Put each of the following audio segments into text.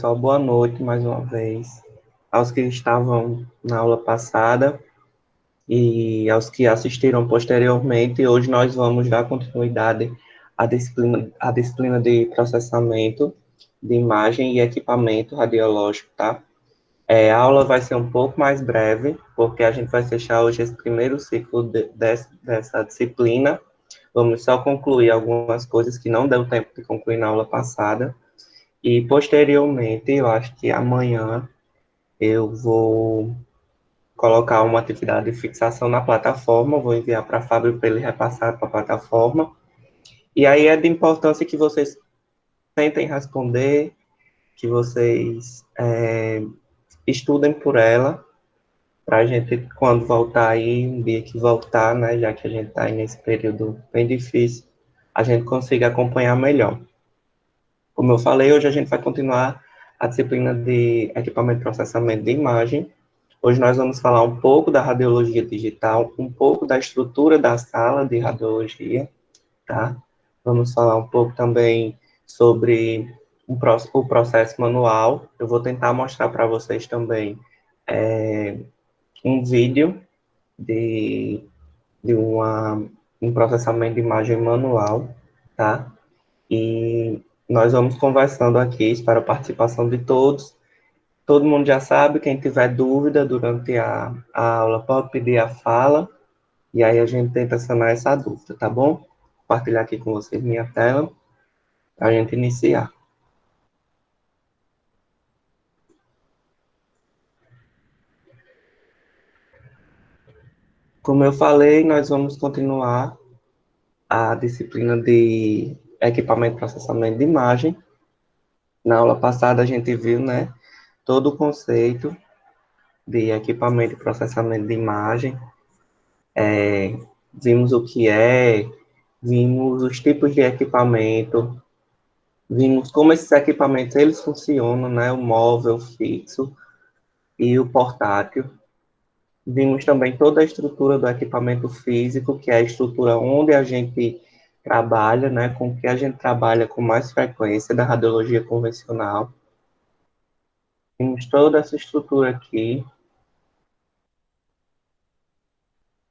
Pessoal, boa noite mais uma vez. Aos que estavam na aula passada e aos que assistiram posteriormente, hoje nós vamos dar continuidade à disciplina de processamento de imagem e equipamento radiológico, tá? A aula vai ser um pouco mais breve, porque a gente vai fechar hoje esse primeiro ciclo dessa disciplina. Vamos só concluir algumas coisas que não deu tempo de concluir na aula passada. E posteriormente, eu acho que amanhã eu vou colocar uma atividade de fixação na plataforma, vou enviar para a Fábio para ele repassar para a plataforma. E aí é de importância que vocês tentem responder, que vocês estudem por ela, para a gente, quando voltar aí, um dia que voltar, né, já que a gente está aí nesse período bem difícil, a gente consiga acompanhar melhor. Como eu falei, hoje a gente vai continuar a disciplina de equipamento de processamento de imagem. Hoje nós vamos falar um pouco da radiologia digital, um pouco da estrutura da sala de radiologia, tá? Vamos falar um pouco também sobre o processo manual. Eu vou tentar mostrar para vocês também um vídeo de, de um processamento de imagem manual, tá? E nós vamos conversando aqui, espero a participação de todos. Todo mundo já sabe, quem tiver dúvida durante a aula pode pedir a fala, e aí a gente tenta sanar essa dúvida, tá bom? Compartilhar aqui com vocês minha tela, para a gente iniciar. Como eu falei, nós vamos continuar a disciplina de equipamento de processamento de imagem. Na aula passada a gente viu, né, todo o conceito de equipamento de processamento de imagem, vimos o que é, vimos os tipos de equipamento, vimos como esses equipamentos eles funcionam, né, o móvel, o fixo e o portátil. Vimos também toda a estrutura do equipamento físico, que é a estrutura onde a gente trabalha, né, com que a gente trabalha com mais frequência da radiologia convencional. Vimos toda essa estrutura aqui.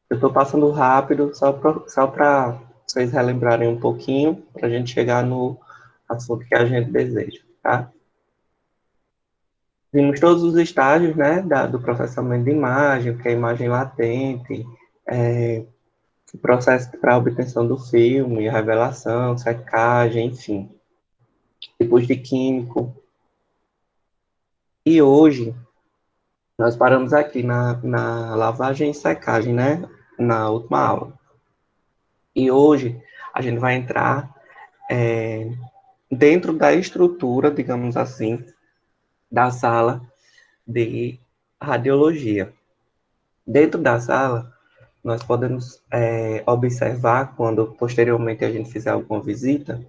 Eu estou passando rápido, só para vocês relembrarem um pouquinho, para a gente chegar no assunto que a gente deseja, tá? Vimos todos os estágios, né, do processamento de imagem, que é a imagem latente, o processo para a obtenção do filme, revelação, secagem, enfim, tipos de químico. E hoje, nós paramos aqui na lavagem e secagem, né, na última aula. E hoje, a gente vai entrar dentro da estrutura, digamos assim, da sala de radiologia. Dentro da sala, nós podemos observar, quando posteriormente a gente fizer alguma visita,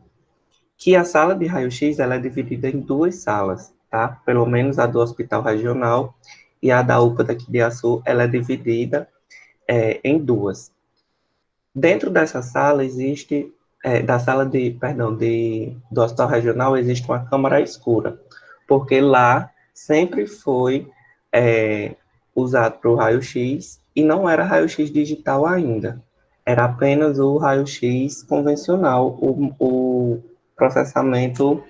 que a sala de raio-x ela é dividida em duas salas, tá? Pelo menos a do Hospital Regional e a da UPA daqui de Açu, ela é dividida em duas. Dentro dessa sala existe, do Hospital Regional existe uma câmara escura, porque lá sempre foi usado para o raio-x e não era raio-x digital ainda, era apenas o raio-x convencional, o processamento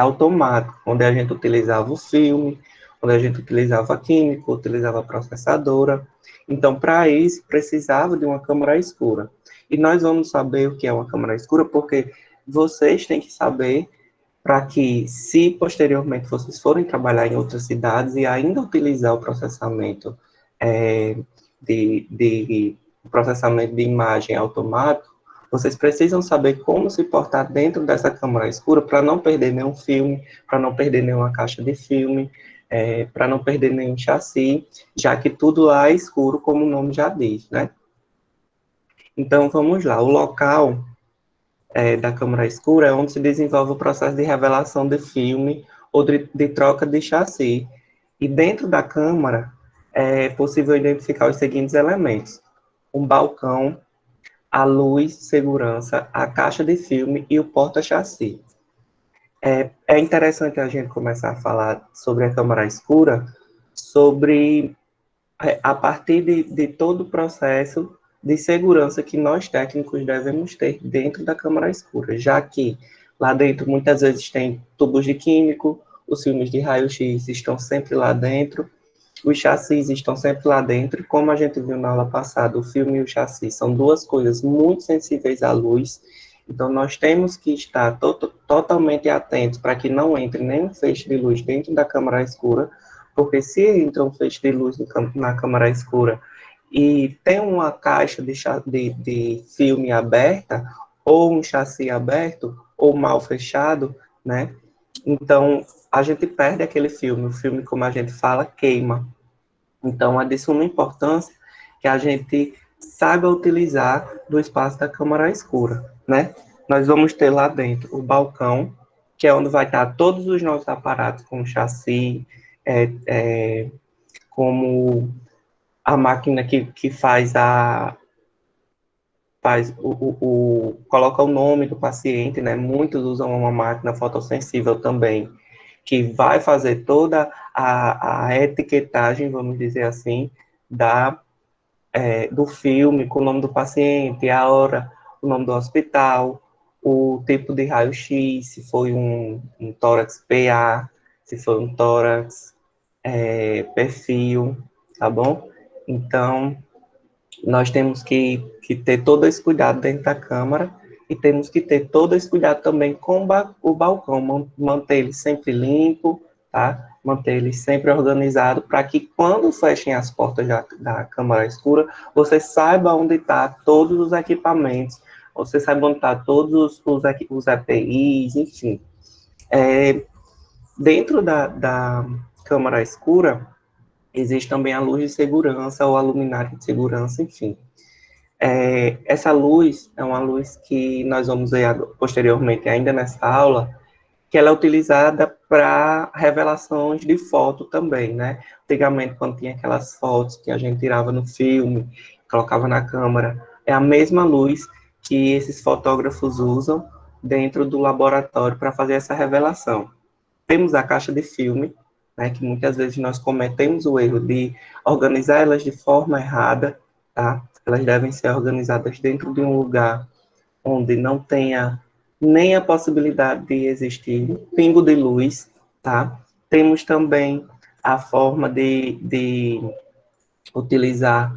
automático, onde a gente utilizava o filme, onde a gente utilizava a química, utilizava a processadora. Então, para isso, precisava de uma câmara escura. E nós vamos saber o que é uma câmara escura, porque vocês têm que saber para que, se posteriormente vocês forem trabalhar em outras cidades e ainda utilizar o processamento de processamento de imagem automático, vocês precisam saber como se portar dentro dessa câmara escura para não perder nenhum filme, para não perder nenhuma caixa de filme, para não perder nenhum chassi, já que tudo lá é escuro, como o nome já diz, né? Então, vamos lá. O local da câmara escura é onde se desenvolve o processo de revelação de filme ou de troca de chassi. E dentro da câmara é possível identificar os seguintes elementos: um balcão, a luz, segurança, a caixa de filme e o porta-chassi. É interessante a gente começar a falar sobre a câmara escura, sobre a partir de todo o processo de segurança que nós técnicos devemos ter dentro da câmara escura, já que lá dentro muitas vezes tem tubos de químico, os filmes de raio-x estão sempre lá dentro, os chassis estão sempre lá dentro, e como a gente viu na aula passada, o filme e o chassi são duas coisas muito sensíveis à luz, então nós temos que estar totalmente atentos para que não entre nenhum feixe de luz dentro da câmara escura, porque se entra um feixe de luz na câmara escura e tem uma caixa de filme aberta, ou um chassi aberto, ou mal fechado, né? Então, a gente perde aquele filme. O filme, como a gente fala, queima. Então, é de suma importância que a gente saiba utilizar do espaço da câmara escura, né? Nós vamos ter lá dentro o balcão, que é onde vai estar todos os nossos aparatos, como chassi, é, é, como a máquina que faz coloca o nome do paciente, né? Muitos usam uma máquina fotossensível também, que vai fazer toda a etiquetagem, vamos dizer assim, do filme, com o nome do paciente, a hora, o nome do hospital, o tipo de raio-x, se foi um tórax PA, se foi um tórax perfil, tá bom? Então, nós temos que ter todo esse cuidado dentro da câmara e temos que ter todo esse cuidado também com o balcão, manter ele sempre limpo, tá? Manter ele sempre organizado, para que quando fechem as portas da câmara escura, você saiba onde está todos os equipamentos, você saiba onde está todos os EPIs, enfim. Dentro da câmara escura, existe também a luz de segurança ou a luminária de segurança, enfim. Essa luz é uma luz que nós vamos ver posteriormente, ainda nessa aula, que ela é utilizada para revelações de foto também, né? Antigamente, quando tinha aquelas fotos que a gente tirava no filme, colocava na câmera, é a mesma luz que esses fotógrafos usam dentro do laboratório para fazer essa revelação. Temos a caixa de filme, né, que muitas vezes nós cometemos o erro de organizar elas de forma errada, tá? Elas devem ser organizadas dentro de um lugar onde não tenha nem a possibilidade de existir um pingo de luz, tá? Temos também a forma de utilizar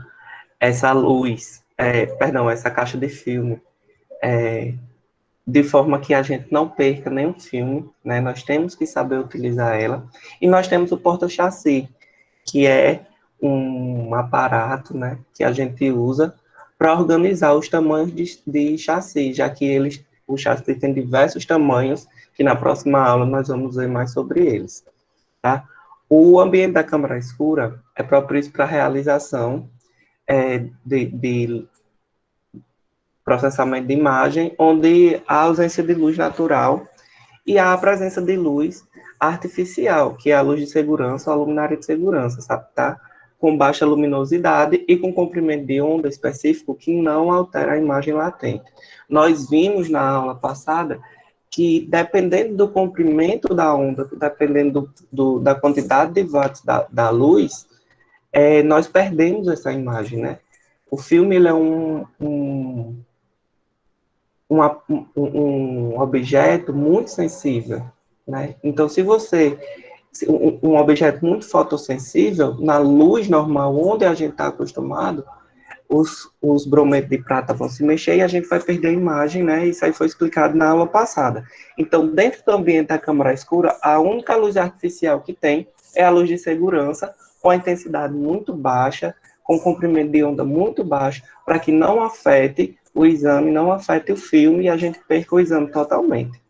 essa luz, essa caixa de filme, de forma que a gente não perca nenhum filme, né? Nós temos que saber utilizar ela. E nós temos o porta-chassi, que é um aparato, né, que a gente usa para organizar os tamanhos de chassi, já que o chassi tem diversos tamanhos, que na próxima aula nós vamos ver mais sobre eles, tá? O ambiente da câmara escura é propício para a realização de processamento de imagem, onde há ausência de luz natural e há a presença de luz artificial, que é a luz de segurança, a luminária de segurança, sabe? Tá? Com baixa luminosidade e com comprimento de onda específico que não altera a imagem latente. Nós vimos na aula passada que, dependendo do comprimento da onda, dependendo da quantidade de watts da luz, nós perdemos essa imagem, né? O filme ele é um objeto muito sensível, né? Então, se um objeto muito fotossensível, na luz normal, onde a gente está acostumado, os brometos de prata vão se mexer e a gente vai perder a imagem, né? Isso aí foi explicado na aula passada. Então, dentro do ambiente da câmara escura, a única luz artificial que tem é a luz de segurança, com a intensidade muito baixa, com comprimento de onda muito baixo, para que não afete o exame, não afete o filme e a gente perca o exame totalmente.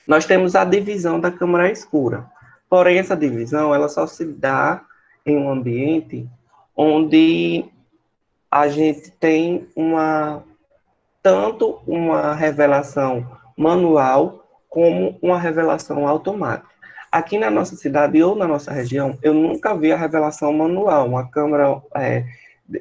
Nós temos a divisão da câmara escura. Porém, essa divisão, ela só se dá em um ambiente onde a gente tem tanto uma revelação manual como uma revelação automática. Aqui na nossa cidade ou na nossa região, eu nunca vi a revelação manual, uma câmera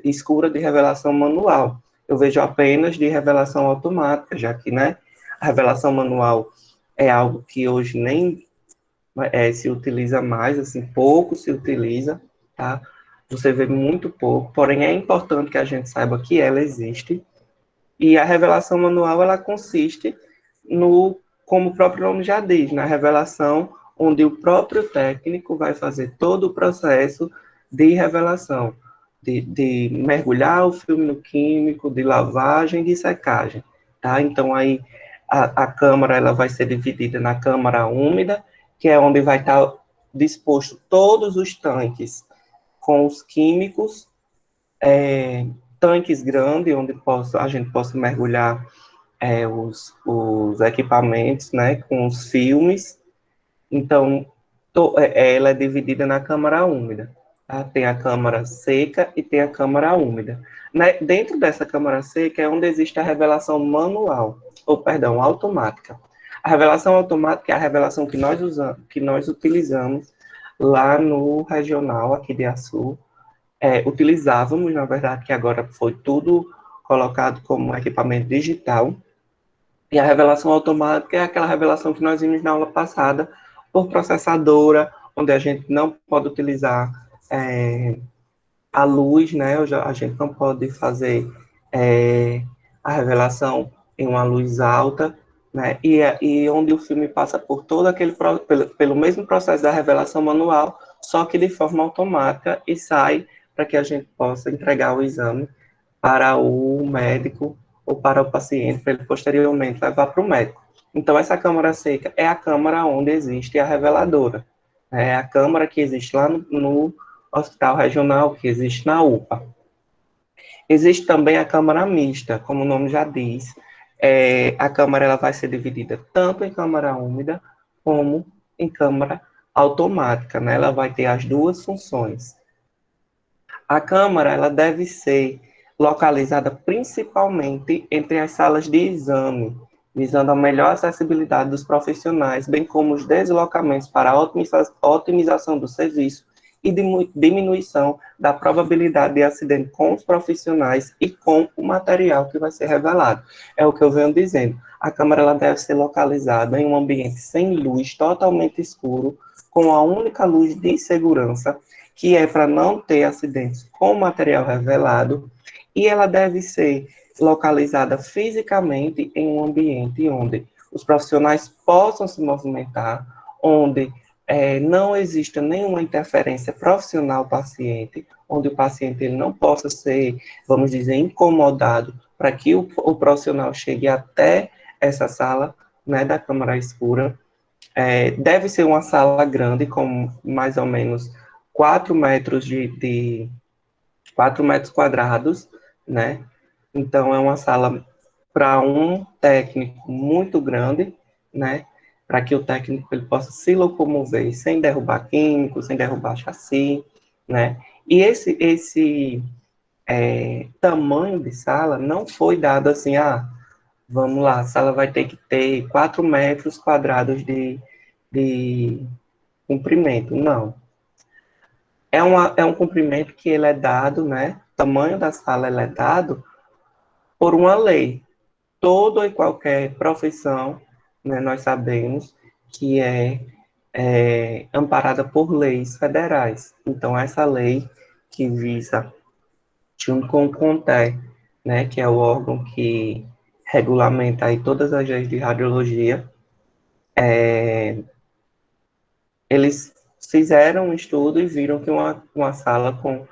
escura de revelação manual. Eu vejo apenas de revelação automática, já que, né, a revelação manual é algo que hoje nem se utiliza mais, assim, pouco se utiliza, tá? Você vê muito pouco, porém é importante que a gente saiba que ela existe, e a revelação manual, ela consiste no, como o próprio nome já diz, na revelação onde o próprio técnico vai fazer todo o processo de revelação, de mergulhar o filme no químico, de lavagem, de secagem, tá? Então, aí, a câmara, ela vai ser dividida na câmara úmida, que é onde vai estar disposto todos os tanques com os químicos, tanques grandes, onde a gente possa mergulhar os equipamentos, né, com os filmes. Então, ela é dividida na câmara úmida. Tá? Tem a câmara seca e tem a câmara úmida. Né? Dentro dessa câmara seca é onde existe a revelação manual, ou perdão, automática. A revelação automática é a revelação que nós usamos, que nós utilizamos lá no regional aqui de Açu. Utilizávamos, na verdade, que agora foi tudo colocado como equipamento digital, e a revelação automática é aquela revelação que nós vimos na aula passada, por processadora, onde a gente não pode utilizar a luz, né? A gente não pode fazer a revelação em uma luz alta, né? E onde o filme passa por todo aquele pelo mesmo processo da revelação manual, só que de forma automática e sai para que a gente possa entregar o exame para o médico ou para o paciente, para ele posteriormente levar para o médico. Então, essa câmara seca é a câmara onde existe a reveladora. É a câmara que existe lá no hospital regional, que existe na UPA. Existe também a câmara mista, como o nome já diz. A câmara ela vai ser dividida tanto em câmara úmida como em câmara automática, né? Ela vai ter as duas funções. A câmara ela deve ser localizada principalmente entre as salas de exame, visando a melhor acessibilidade dos profissionais, bem como os deslocamentos para a otimização do serviço e diminuição da probabilidade de acidente com os profissionais e com o material que vai ser revelado. É o que eu venho dizendo. A câmera ela deve ser localizada em um ambiente sem luz, totalmente escuro, com a única luz de segurança, que é para não ter acidentes com material revelado, e ela deve ser localizada fisicamente em um ambiente onde os profissionais possam se movimentar, onde não exista nenhuma interferência profissional-paciente, onde o paciente ele não possa ser, vamos dizer, incomodado para que o profissional chegue até essa sala, né, da câmara escura. Deve ser uma sala grande, com mais ou menos 4 metros 4 metros quadrados, né? Então, é uma sala para um técnico muito grande, né? Para que o técnico ele possa se locomover sem derrubar químico, sem derrubar chassi, né? E esse tamanho de sala não foi dado assim, vamos lá, a sala vai ter que ter 4 metros quadrados de comprimento. Não. É um comprimento que ele é dado, né? O tamanho da sala ele é dado por uma lei. Toda e qualquer profissão, né, nós sabemos que é amparada por leis federais. Então, essa lei que visa, junto com o CONTE, né, que é o órgão que regulamenta aí todas as leis de radiologia, eles fizeram um estudo e viram que uma sala com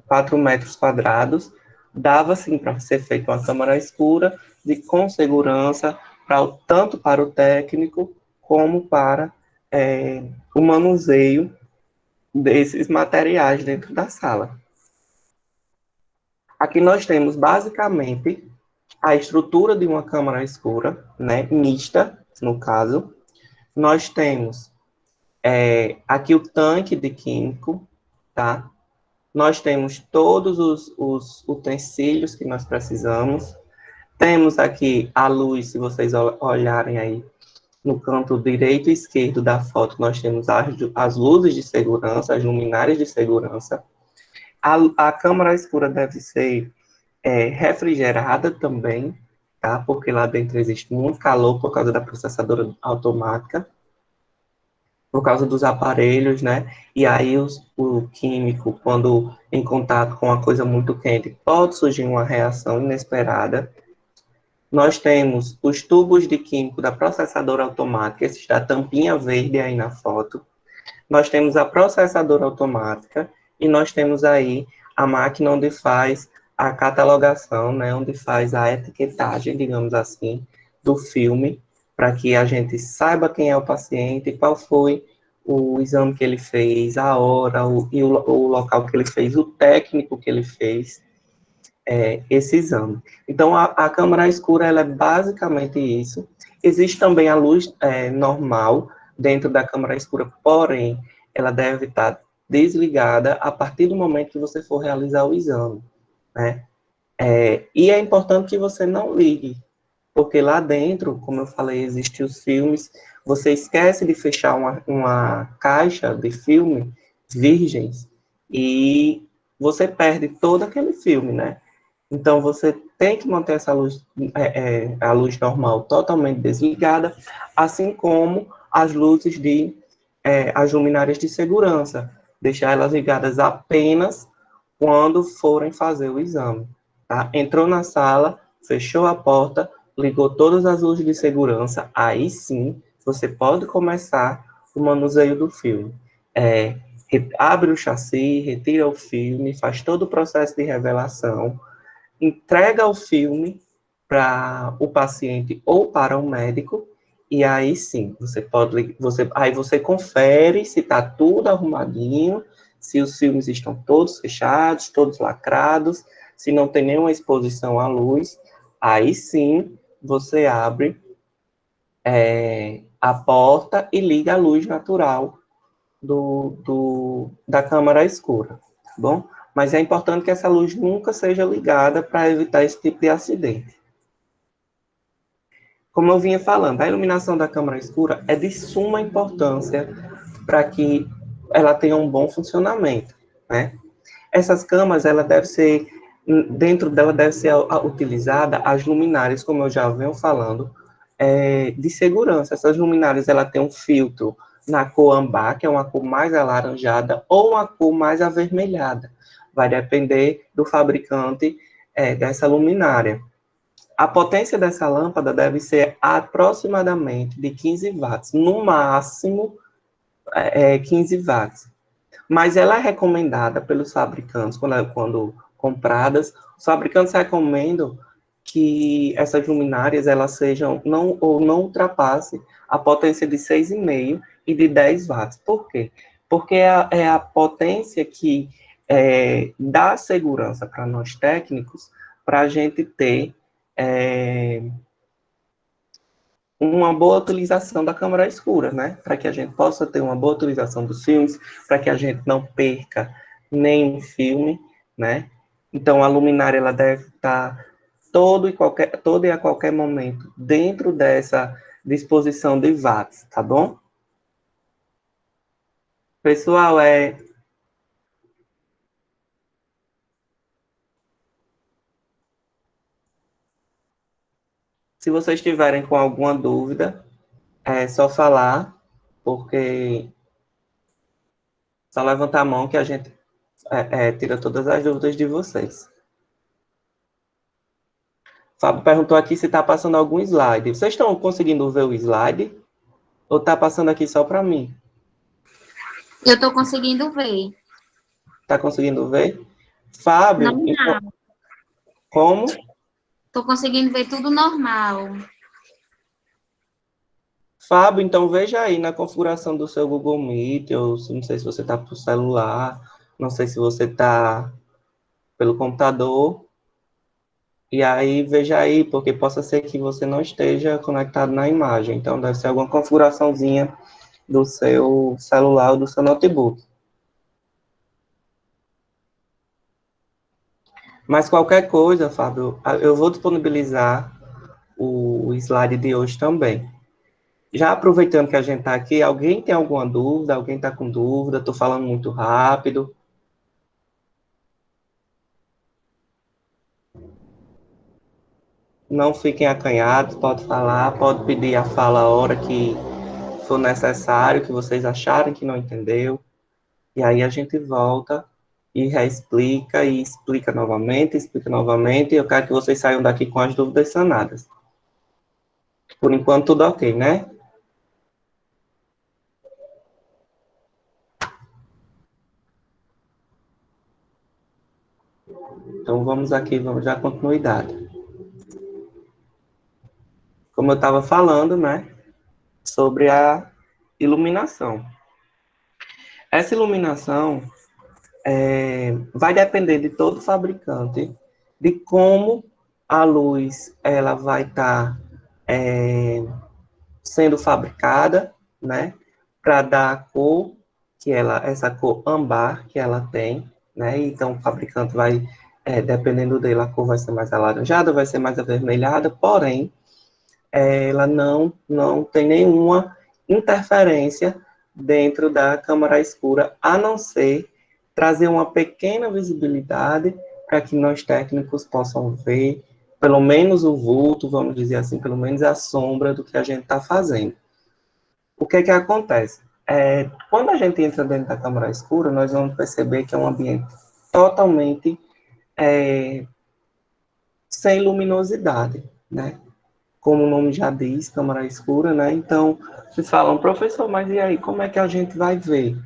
4 metros quadrados dava, sim, para ser feita uma câmara escura, com segurança, tanto para o técnico como para o manuseio desses materiais dentro da sala. Aqui nós temos, basicamente, a estrutura de uma câmara escura, né, mista, no caso. Nós temos aqui o tanque de químico, tá? Nós temos todos os utensílios que nós precisamos. Temos aqui a luz, se vocês olharem aí no canto direito e esquerdo da foto, nós temos as luzes de segurança, as luminárias de segurança. A câmara escura deve ser refrigerada também, tá? Porque lá dentro existe muito calor por causa da processadora automática, por causa dos aparelhos, né? E aí o químico, quando em contato com uma coisa muito quente, pode surgir uma reação inesperada. Nós temos os tubos de químico da processadora automática, esse da tampinha verde aí na foto. Nós temos a processadora automática e nós temos aí a máquina onde faz a catalogação, né, onde faz a etiquetagem, digamos assim, do filme, para que a gente saiba quem é o paciente, qual foi o exame que ele fez, a hora, o local que ele fez, o técnico que ele fez esse exame. Então, a câmara escura, ela é basicamente isso. Existe também a luz normal dentro da câmara escura, porém, ela deve estar desligada a partir do momento que você for realizar o exame, né? E é importante que você não ligue, porque lá dentro, como eu falei, existem os filmes, você esquece de fechar uma caixa de filme virgens e você perde todo aquele filme, né? Então, você tem que manter essa luz, a luz normal totalmente desligada, assim como as luzes as luminárias de segurança, deixar elas ligadas apenas quando forem fazer o exame. Tá? Entrou na sala, fechou a porta, ligou todas as luzes de segurança, aí sim você pode começar o manuseio do filme. Abre o chassi, retira o filme, faz todo o processo de revelação, entrega o filme para o paciente ou para o médico, e aí sim, aí você confere se está tudo arrumadinho, se os filmes estão todos fechados, todos lacrados, se não tem nenhuma exposição à luz, aí sim você abre a porta e liga a luz natural da câmara escura, tá bom? Mas é importante que essa luz nunca seja ligada para evitar esse tipo de acidente. Como eu vinha falando, a iluminação da câmara escura é de suma importância para que ela tenha um bom funcionamento, né? Essas câmaras, ela deve ser, dentro dela deve ser utilizada as luminárias, como eu já venho falando, de segurança. Essas luminárias, ela tem um filtro na cor ambar, que é uma cor mais alaranjada, ou uma cor mais avermelhada. Vai depender do fabricante dessa luminária. A potência dessa lâmpada deve ser aproximadamente de 15 watts, no máximo 15 watts. Mas ela é recomendada pelos fabricantes, quando compradas, os fabricantes recomendam que essas luminárias elas sejam não ultrapassem a potência de 6,5 e de 10 watts. Por quê? Porque é a potência que dá segurança para nós técnicos, para a gente ter é, uma boa utilização da câmara escura, né? Para que a gente possa ter uma boa utilização dos filmes, para que a gente não perca nenhum filme, né? Então a luminária ela deve estar todo e a qualquer momento dentro dessa disposição de watts, tá bom? Pessoal, se vocês tiverem com alguma dúvida, é só falar, porque só levantar a mão que a gente tira todas as dúvidas de vocês. Fábio perguntou aqui se está passando algum slide. Vocês estão conseguindo ver o slide? Ou está passando aqui só para mim? Eu estou conseguindo ver. Está conseguindo ver? Fábio, então, Normal. como? Estou conseguindo ver tudo normal. Fábio, então veja aí na configuração do seu Google Meet, ou não sei se você está para o celular, não sei se você está pelo computador, e aí veja aí, porque possa ser que você não esteja conectado na imagem, então deve ser alguma configuraçãozinha do seu celular ou do seu notebook. Mas qualquer coisa, Fábio, eu vou disponibilizar o slide de hoje também. Já aproveitando que a gente está aqui, alguém tem alguma dúvida? Alguém está com dúvida? Estou falando muito rápido. não fiquem acanhados, pode falar, pode pedir a fala a hora que for necessário, que vocês acharem que não entendeu, e aí a gente volta e reexplica e explica novamente, e eu quero que vocês saiam daqui com as dúvidas sanadas. Por enquanto, tudo ok, né? Então, vamos aqui, vamos dar continuidade. Como eu estava falando, né, sobre a iluminação. Essa iluminação vai depender de todo fabricante, de como a luz ela vai estar sendo fabricada, né, para dar a cor que ela, essa cor âmbar que ela tem, né? Então o fabricante vai, dependendo dele, a cor vai ser mais alaranjada, vai ser mais avermelhada, porém ela não tem nenhuma interferência dentro da câmara escura, a não ser trazer uma pequena visibilidade para que nós técnicos possam ver pelo menos o vulto, vamos dizer assim, pelo menos a sombra do que a gente está fazendo. O que acontece? Quando a gente entra dentro da câmara escura, nós vamos perceber que é um ambiente totalmente sem luminosidade, né? Como o nome já diz, câmara escura, né? Então, vocês falam, professor, mas e aí, como é que a gente vai ver?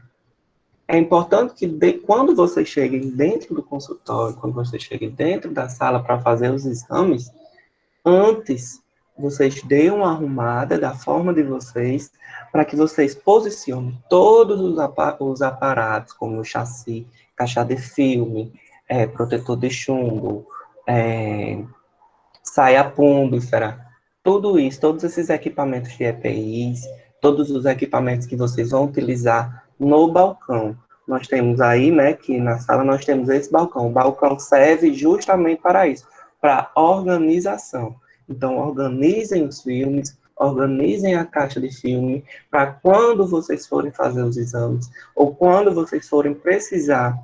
É importante que quando vocês cheguem dentro do consultório, quando vocês cheguem dentro da sala para fazer os exames, antes vocês deem uma arrumada da forma de vocês, para que vocês posicionem todos os aparatos, como o chassi, caixa de filme, protetor de chumbo, saia púmbifera, tudo isso, todos esses equipamentos de EPIs, todos os equipamentos que vocês vão utilizar no balcão. Nós temos aí, né, que na sala nós temos esse balcão. O balcão serve justamente para isso, para organização. Então, organizem os filmes, organizem a caixa de filme, para quando vocês forem fazer os exames, ou quando vocês forem precisar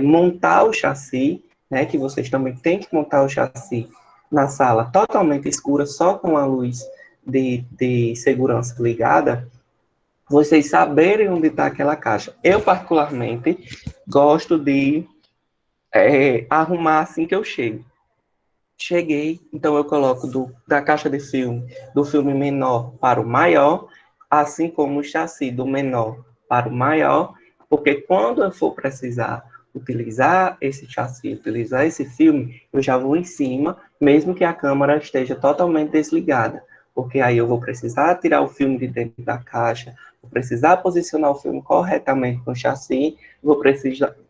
montar o chassi, né, que vocês também têm que montar o chassi na sala totalmente escura, só com a luz de segurança ligada, vocês saberem onde está aquela caixa. Eu, particularmente, gosto de arrumar assim que eu chego. Cheguei, então eu coloco da caixa de filme, do filme menor para o maior, assim como o chassi do menor para o maior, porque quando eu for precisar utilizar esse chassi, utilizar esse filme, eu já vou em cima, mesmo que a câmera esteja totalmente desligada, porque aí eu vou precisar tirar o filme de dentro da caixa, vou precisar posicionar o filme corretamente no chassi, vou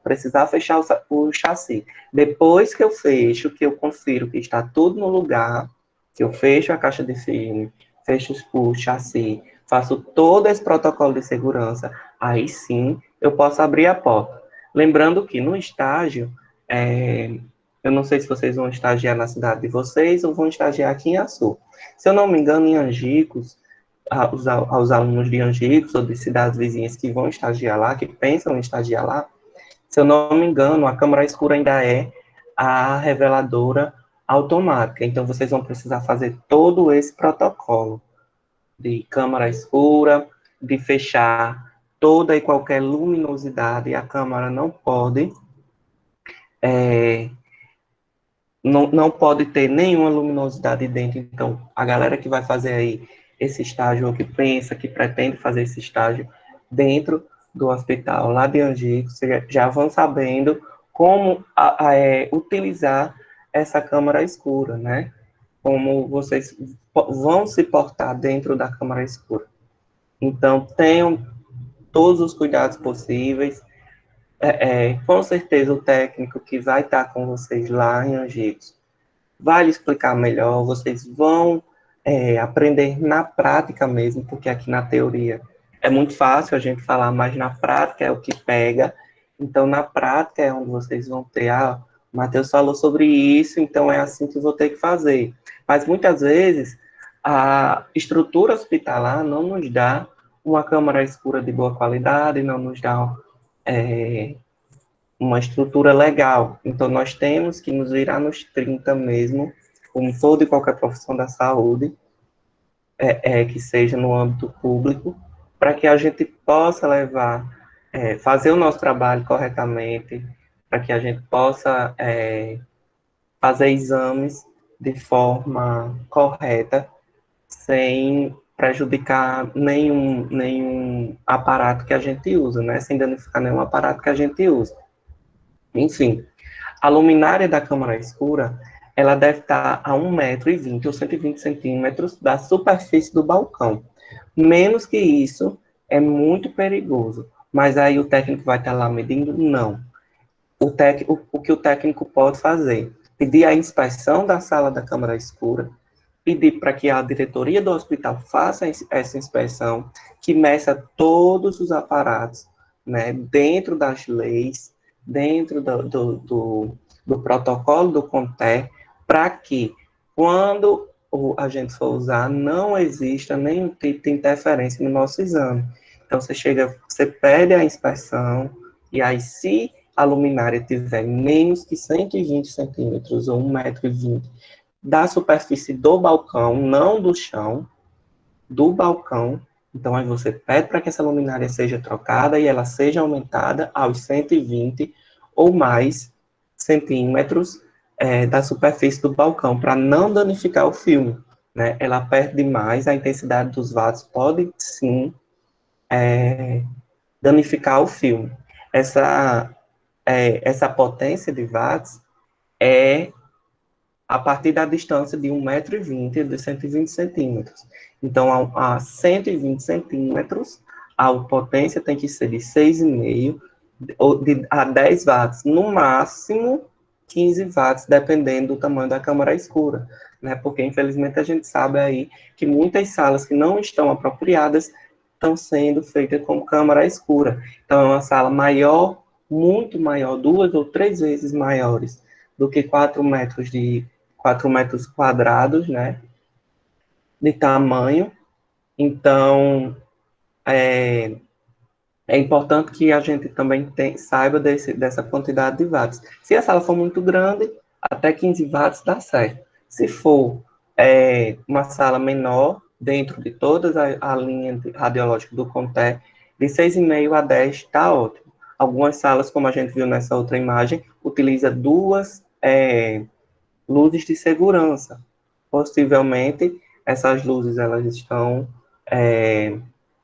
precisar fechar o chassi. Depois que eu fecho, que eu confiro que está tudo no lugar, que eu fecho a caixa de filme, fecho o chassi, faço todo esse protocolo de segurança, aí sim eu posso abrir a porta. Lembrando que no estágio, eu não sei se vocês vão estagiar na cidade de vocês ou vão estagiar aqui em Açu. Se eu não me engano, em Angicos, aos alunos de Angicos ou de cidades vizinhas que vão estagiar lá, que pensam em estagiar lá, se eu não me engano, a câmara escura ainda é a reveladora automática. Então, vocês vão precisar fazer todo esse protocolo de câmara escura, de fechar toda e qualquer luminosidade. A câmara não pode ter nenhuma luminosidade dentro. Então, a galera que vai fazer aí esse estágio, ou que pensa, que pretende fazer esse estágio dentro do hospital lá de Angico, já vão sabendo como utilizar essa câmara escura, né? Como vocês vão se portar dentro da câmara escura. Então, tenham todos os cuidados possíveis. Com certeza, o técnico que vai estar com vocês lá em Angicos vai lhe explicar melhor, vocês vão aprender na prática mesmo, porque aqui na teoria é muito fácil a gente falar, mas na prática é o que pega. Então, na prática é onde vocês vão ter, o Matheus falou sobre isso, então é assim que eu vou ter que fazer. Mas muitas vezes a estrutura hospitalar não nos dá uma câmara escura de boa qualidade, não nos dá uma estrutura legal. Então, nós temos que nos virar nos 30 mesmo, como for de qualquer profissão da saúde, que seja no âmbito público, para que a gente possa levar, fazer o nosso trabalho corretamente, para que a gente possa fazer exames de forma correta, sem prejudicar nenhum aparato que a gente usa, né? Sem danificar nenhum aparato que a gente usa. Enfim, a luminária da câmara escura, ela deve estar a 1,20 m ou 120 centímetros da superfície do balcão. Menos que isso é muito perigoso. Mas aí o técnico vai estar lá medindo? Não. O que o técnico pode fazer? Pedir a inspeção da sala da câmara escura, pedir para que a diretoria do hospital faça essa inspeção, que meça todos os aparatos, né, dentro das leis, dentro do protocolo do CONTER, para que, quando a gente for usar, não exista nenhum tipo de interferência no nosso exame. Então, você pede a inspeção, e aí, se a luminária tiver menos que 120 centímetros ou 1,20 m da superfície do balcão, não do chão, do balcão. Então, aí você pede para que essa luminária seja trocada e ela seja aumentada aos 120 ou mais centímetros da superfície do balcão, para não danificar o filme, né? Ela perde mais, a intensidade dos watts pode, sim, danificar o filme. Essa potência de watts é a partir da distância de 1,20 m de 120 centímetros. Então, a 120 centímetros, a potência tem que ser de 6,5 ou a 10 watts, no máximo 15 watts, dependendo do tamanho da câmara escura, né? Porque, infelizmente, a gente sabe aí que muitas salas que não estão apropriadas estão sendo feitas com câmara escura. Então, é uma sala maior, muito maior, 2 ou 3 vezes maiores do que 4 metros quadrados, né, de tamanho. Então, é importante que a gente também saiba dessa quantidade de watts. Se a sala for muito grande, até 15 watts dá certo. Se for uma sala menor, dentro de toda a linha radiológica do CONTER, de 6,5 a 10 está ótimo. Algumas salas, como a gente viu nessa outra imagem, utiliza duas luzes de segurança. Possivelmente, essas luzes elas estão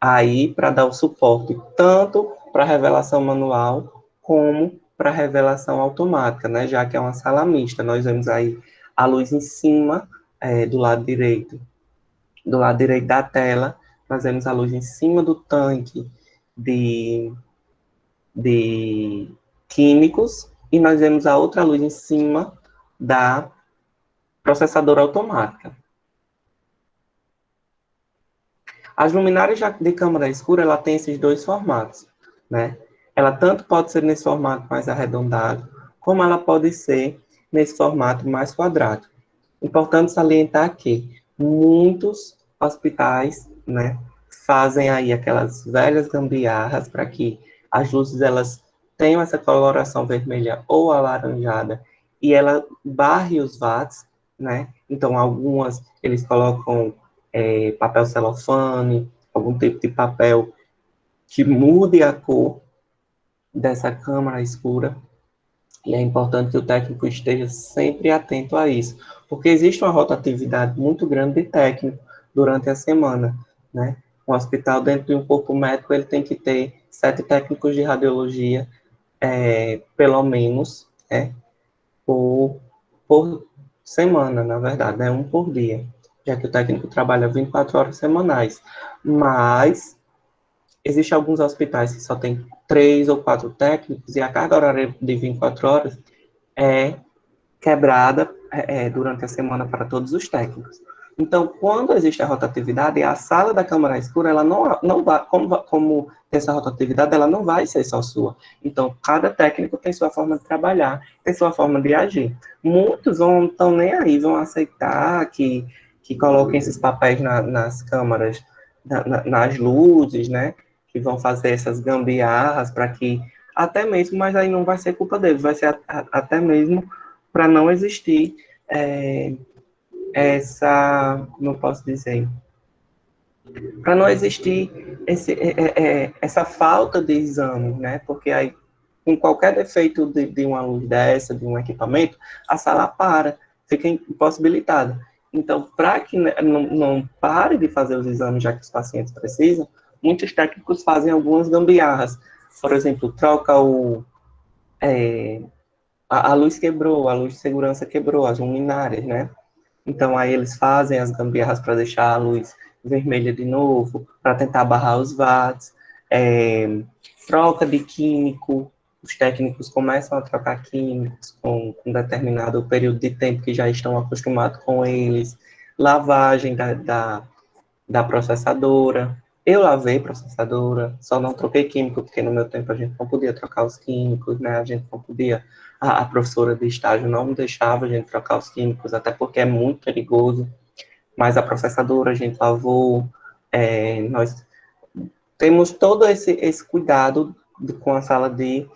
aí para dar o suporte tanto para revelação manual como para revelação automática, né? Já que é uma sala mista. Nós vemos aí a luz em cima, do lado direito da tela, nós vemos a luz em cima do tanque de químicos, e nós vemos a outra luz em cima da processadora automática. As luminárias de câmara escura, ela tem esses dois formatos, né? Ela tanto pode ser nesse formato mais arredondado, como ela pode ser nesse formato mais quadrado. Importante salientar que muitos hospitais, né, fazem aí aquelas velhas gambiarras para que as luzes elas tenham essa coloração vermelha ou alaranjada e ela barre os watts, né? Então, algumas eles colocam papel celofane, algum tipo de papel que mude a cor dessa câmara escura. E é importante que o técnico esteja sempre atento a isso, porque existe uma rotatividade muito grande de técnico durante a semana, né? Um hospital dentro de um corpo médico, ele tem que ter 7 técnicos de radiologia, pelo menos, por semana, na verdade, né? Um por dia, já que o técnico trabalha 24 horas semanais. Mas existem alguns hospitais que só tem 3 ou 4 técnicos e a carga horária de 24 horas é quebrada durante a semana para todos os técnicos. Então, quando existe a rotatividade, a sala da câmara escura, ela não vai, como tem essa rotatividade, ela não vai ser só sua. Então, cada técnico tem sua forma de trabalhar, tem sua forma de agir. Muitos não estão nem aí, vão aceitar que coloquem esses papéis nas câmaras, nas luzes, né? Que vão fazer essas gambiarras para que, até mesmo, mas aí não vai ser culpa deles, vai ser até mesmo para não existir como eu posso dizer, para não existir essa falta de exame, né? Porque aí, com qualquer defeito de uma luz dessa, de um equipamento, a sala para, fica impossibilitada. Então, para que não pare de fazer os exames, já que os pacientes precisam, muitos técnicos fazem algumas gambiarras. Por exemplo, troca a luz quebrou, a luz de segurança quebrou, as luminárias, né? Então, aí eles fazem as gambiarras para deixar a luz vermelha de novo, para tentar barrar os watts, troca de químico, os técnicos começam a trocar químicos com determinado período de tempo que já estão acostumados com eles, lavagem da processadora. Eu lavei processadora, só não troquei químico, porque no meu tempo a gente não podia trocar os químicos, né? A gente não podia, a professora de estágio não deixava a gente trocar os químicos, até porque é muito perigoso. Mas a processadora a gente lavou, nós temos todo esse cuidado com a sala de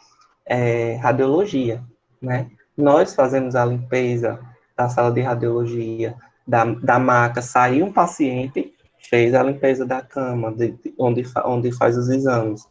radiologia, né? Nós fazemos a limpeza da sala de radiologia, da maca, saiu um paciente, fez a limpeza da cama, onde faz os exames.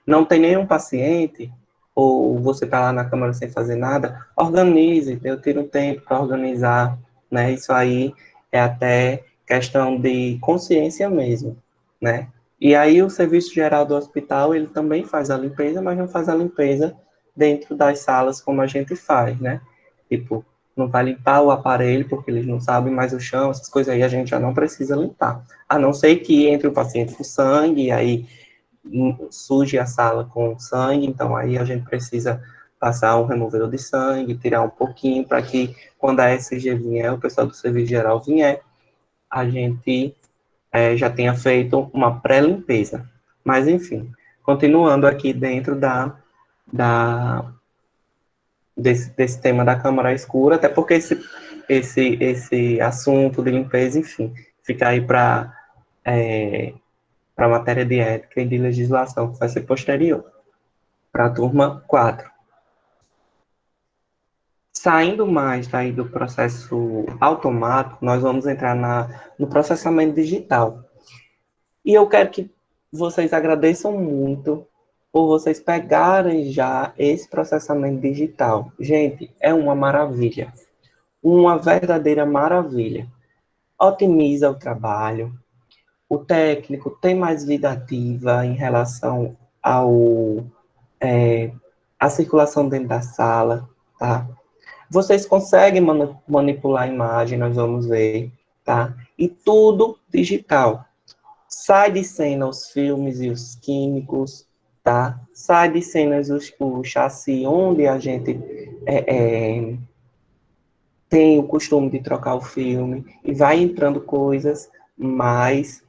Não tem nenhum paciente, ou você está lá na câmara sem fazer nada, organize, eu tiro um tempo para organizar, né? Isso aí é até questão de consciência mesmo, né? E aí o serviço geral do hospital, ele também faz a limpeza, mas não faz a limpeza dentro das salas como a gente faz, né? Tipo, não vai limpar o aparelho, porque eles não sabem mais o chão, essas coisas aí a gente já não precisa limpar. A não ser que entre o paciente com sangue, aí surge a sala com sangue, então aí a gente precisa passar um removedor de sangue, tirar um pouquinho, para que quando a SG vier, o pessoal do serviço geral vier, a gente já tenha feito uma pré-limpeza. Mas, enfim, continuando aqui dentro da, desse tema da câmara escura, até porque esse assunto de limpeza, enfim, fica aí para a matéria de ética e de legislação, que vai ser posterior, para a turma 4. Saindo mais daí do processo automático, nós vamos entrar no processamento digital. E eu quero que vocês agradeçam muito por vocês pegarem já esse processamento digital. Gente, é uma maravilha. Uma verdadeira maravilha. Otimiza o trabalho. O técnico tem mais vida ativa em relação ao a circulação dentro da sala, tá? Vocês conseguem manipular a imagem, nós vamos ver, tá? E tudo digital. Sai de cena os filmes e os químicos, tá? Sai de cenas o chassi, onde a gente tem o costume de trocar o filme, e vai entrando coisas mais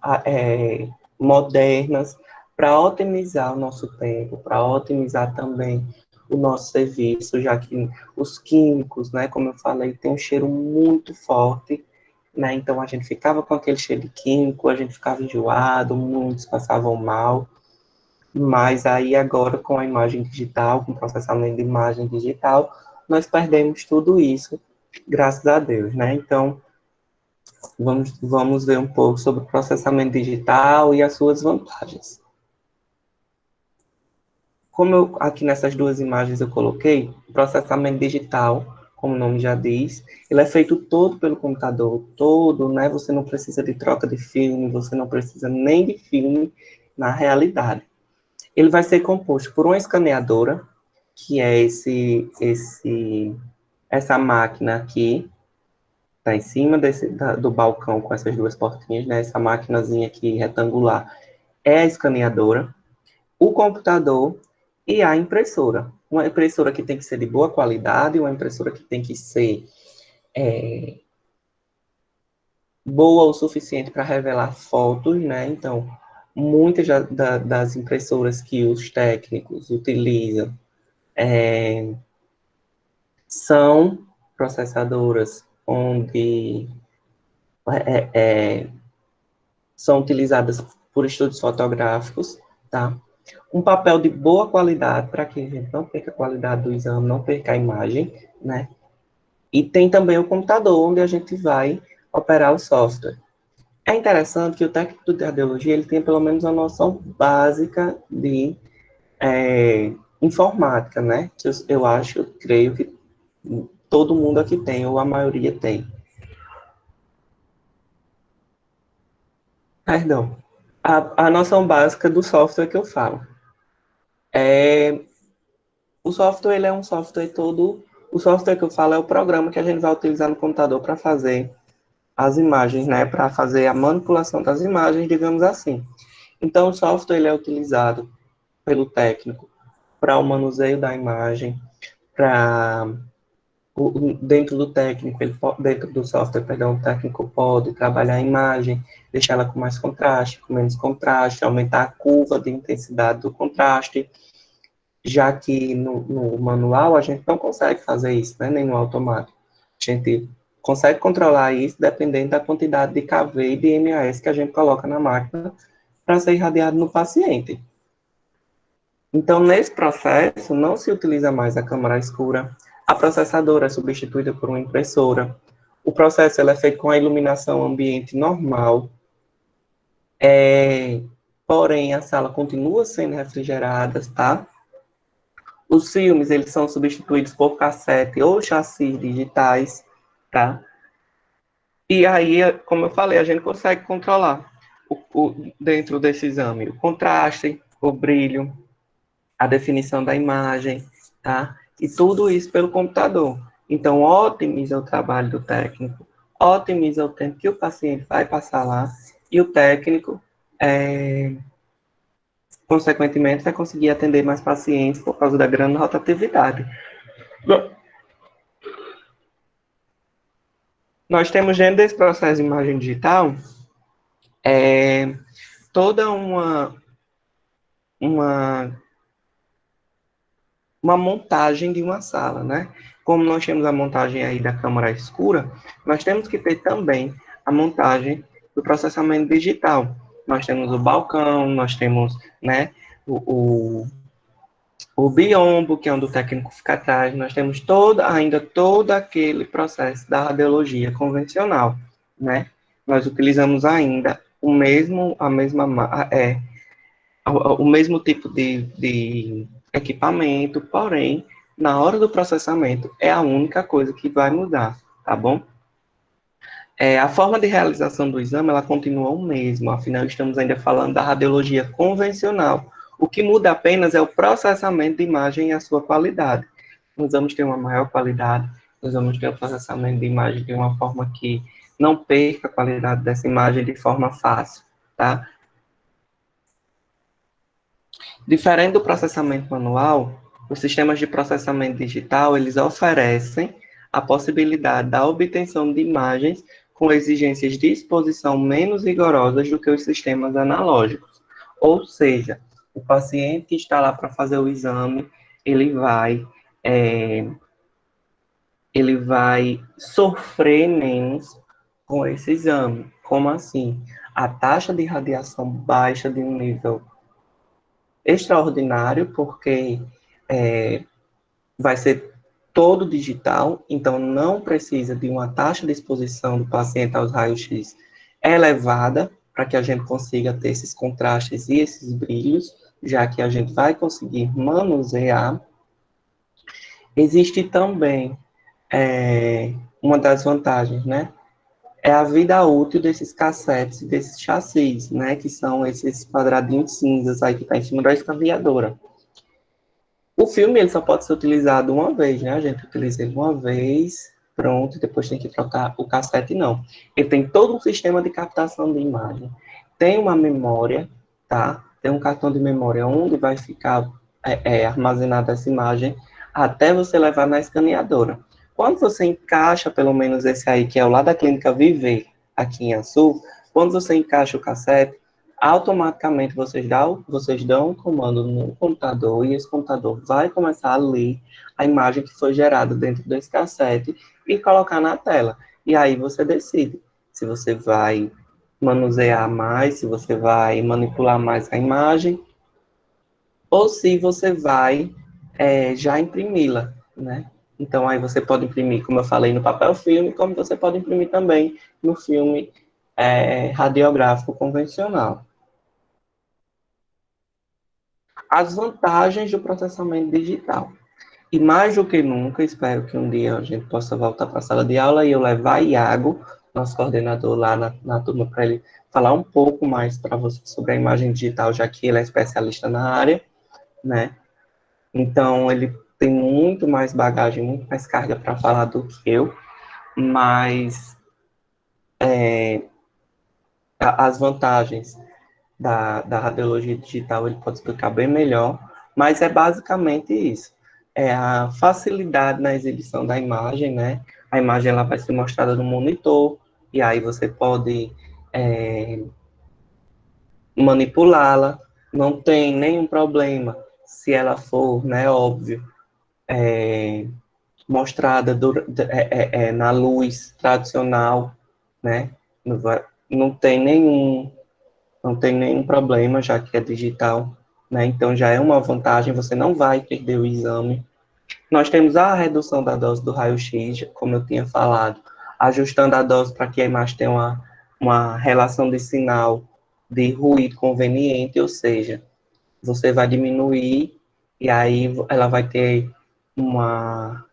modernas para otimizar o nosso tempo, para otimizar também o nosso serviço, já que os químicos, né, como eu falei, tem um cheiro muito forte, né, então a gente ficava com aquele cheiro de químico, a gente ficava enjoado, muitos passavam mal, mas aí agora com a imagem digital, com o processamento de imagem digital, nós perdemos tudo isso, graças a Deus, né? Então, vamos ver um pouco sobre o processamento digital e as suas vantagens. Como aqui nessas duas imagens eu coloquei, o processamento digital, como o nome já diz, ele é feito todo pelo computador, todo, né? Você não precisa de troca de filme, você não precisa nem de filme na realidade. Ele vai ser composto por uma escaneadora, que é essa máquina aqui, está em cima do balcão com essas duas portinhas, né? Essa maquinazinha aqui retangular é a escaneadora, o computador e a impressora. Uma impressora que tem que ser de boa qualidade, uma impressora que tem que ser boa o suficiente para revelar fotos, né? Então, muitas das impressoras que os técnicos utilizam são processadoras onde são utilizadas por estudos fotográficos, tá? Um papel de boa qualidade, para que a gente não perca a qualidade do exame, não perca a imagem, né? E tem também o computador, onde a gente vai operar o software. É interessante que o técnico de radiologia ele tenha pelo menos uma noção básica de informática, né? Que eu acho, eu creio que todo mundo aqui tem, ou a maioria tem. Perdão. A noção básica do software que eu falo. É, o software, ele é um software todo... O software que eu falo é o programa que a gente vai utilizar no computador para fazer as imagens, né? Para fazer a manipulação das imagens, digamos assim. Então, o software ele é utilizado pelo técnico para o manuseio da imagem, para dentro do técnico, dentro do software, perdão, o técnico pode trabalhar a imagem, deixar ela com mais contraste, com menos contraste, aumentar a curva de intensidade do contraste, já que no manual a gente não consegue fazer isso, né, nem no automático. A gente consegue controlar isso dependendo da quantidade de kV e de MAS que a gente coloca na máquina para ser irradiado no paciente. Então, nesse processo, não se utiliza mais a câmara escura, a processadora é substituída por uma impressora, o processo é feito com a iluminação ambiente normal, porém a sala continua sendo refrigerada, tá? Os filmes, eles são substituídos por cassete ou chassis digitais, tá? E aí, como eu falei, a gente consegue controlar dentro desse exame o contraste, o brilho, a definição da imagem, tá? E tudo isso pelo computador. Então, otimiza o trabalho do técnico, otimiza o tempo que o paciente vai passar lá, e o técnico, consequentemente, vai conseguir atender mais pacientes por causa da grande rotatividade. Nós temos dentro desse processo de imagem digital toda uma uma montagem de uma sala, né? Como nós temos a montagem aí da câmara escura, nós temos que ter também a montagem do processamento digital. Nós temos o balcão, nós temos, né, o biombo, que é onde o técnico fica atrás, nós temos ainda todo aquele processo da radiologia convencional, né? Nós utilizamos ainda o mesmo tipo de equipamento, porém, na hora do processamento, é a única coisa que vai mudar, tá bom? A forma de realização do exame, ela continua o mesmo, afinal, estamos ainda falando da radiologia convencional. O que muda apenas é o processamento de imagem e a sua qualidade. Nós vamos ter uma maior qualidade, nós vamos ter o processamento de imagem de uma forma que não perca a qualidade dessa imagem de forma fácil, tá? Diferente do processamento manual, os sistemas de processamento digital, eles oferecem a possibilidade da obtenção de imagens com exigências de exposição menos rigorosas do que os sistemas analógicos. Ou seja, o paciente que está lá para fazer o exame, ele vai, é, ele vai sofrer menos com esse exame. Como assim? A taxa de radiação baixa de um nível extraordinário, porque vai ser todo digital, então não precisa de uma taxa de exposição do paciente aos raios-x elevada, para que a gente consiga ter esses contrastes e esses brilhos, já que a gente vai conseguir manusear. Existe também uma das vantagens, né? É a vida útil desses cassetes, desses chassis, né? Que são esses quadradinhos cinzas aí que está em cima da escaneadora. O filme ele só pode ser utilizado uma vez, né? A gente utiliza ele uma vez, pronto, depois tem que trocar o cassete, não. Ele tem todo um sistema de captação de imagem. Tem uma memória, tá? Tem um cartão de memória onde vai ficar armazenada essa imagem até você levar na escaneadora. Quando você encaixa, pelo menos esse aí, que é o lá da Clínica Viver, aqui em Açu, quando você encaixa o cassete, automaticamente vocês dão um comando no computador e esse computador vai começar a ler a imagem que foi gerada dentro desse cassete e colocar na tela. E aí você decide se você vai manusear mais, se você vai manipular mais a imagem, ou se você vai já imprimi-la, né? Então, aí você pode imprimir, como eu falei, no papel filme, como você pode imprimir também no filme radiográfico convencional. As vantagens do processamento digital. E mais do que nunca, espero que um dia a gente possa voltar para a sala de aula e eu levar Iago, nosso coordenador lá na turma, para ele falar um pouco mais para você sobre a imagem digital, já que ele é especialista na área, né? Então, ele tem muito mais bagagem, muito mais carga para falar do que eu, mas as vantagens da radiologia digital ele pode explicar bem melhor, mas é basicamente isso. É a facilidade na exibição da imagem, né? A imagem ela vai ser mostrada no monitor, e aí você pode manipulá-la, não tem nenhum problema se ela for, né, óbvio, mostrada na luz tradicional, né? Não tem nenhum problema, já que é digital, né? Então já é uma vantagem, você não vai perder o exame. Nós temos a redução da dose do raio-x, como eu tinha falado, ajustando a dose para que a imagem tenha uma relação de sinal de ruído conveniente, ou seja, você vai diminuir e aí ela vai ter uma,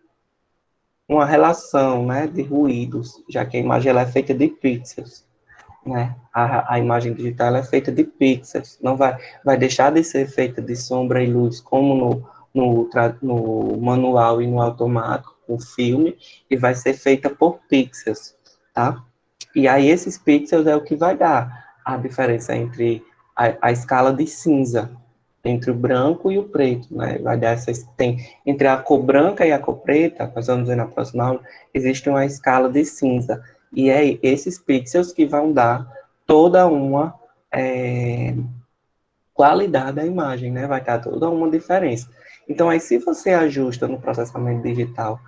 uma relação, né, de ruídos, já que a imagem ela é feita de pixels, né? A imagem digital é feita de pixels, não vai deixar de ser feita de sombra e luz como no manual e no automático, o filme, e vai ser feita por pixels, tá? E aí esses pixels é o que vai dar a diferença entre a escala de cinza, entre o branco e o preto, né? Vai dar entre a cor branca e a cor preta, nós vamos ver na próxima aula, existe uma escala de cinza. E é esses pixels que vão dar toda uma qualidade da imagem, né? Vai dar toda uma diferença. Então, aí, se você ajusta no processamento digital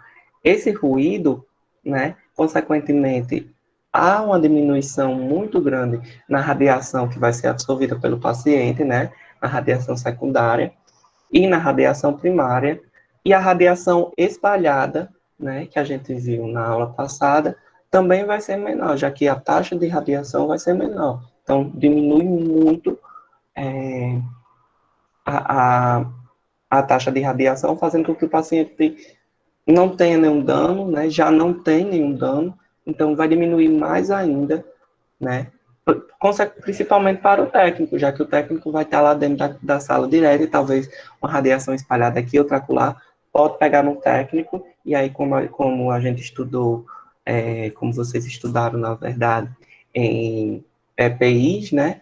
esse ruído, né? Consequentemente, há uma diminuição muito grande na radiação que vai ser absorvida pelo paciente, né? Na radiação secundária e na radiação primária, e a radiação espalhada, né, que a gente viu na aula passada, também vai ser menor, já que a taxa de radiação vai ser menor. Então, diminui muito é, a, a, a taxa de radiação, fazendo com que o paciente não tenha nenhum dano, né, já não tem nenhum dano, então vai diminuir mais ainda, né, principalmente para o técnico, já que o técnico vai estar lá dentro da sala direto e talvez uma radiação espalhada aqui, outra acolá, pode pegar no técnico, e aí como a gente estudou, como vocês estudaram, na verdade, em EPIs, né,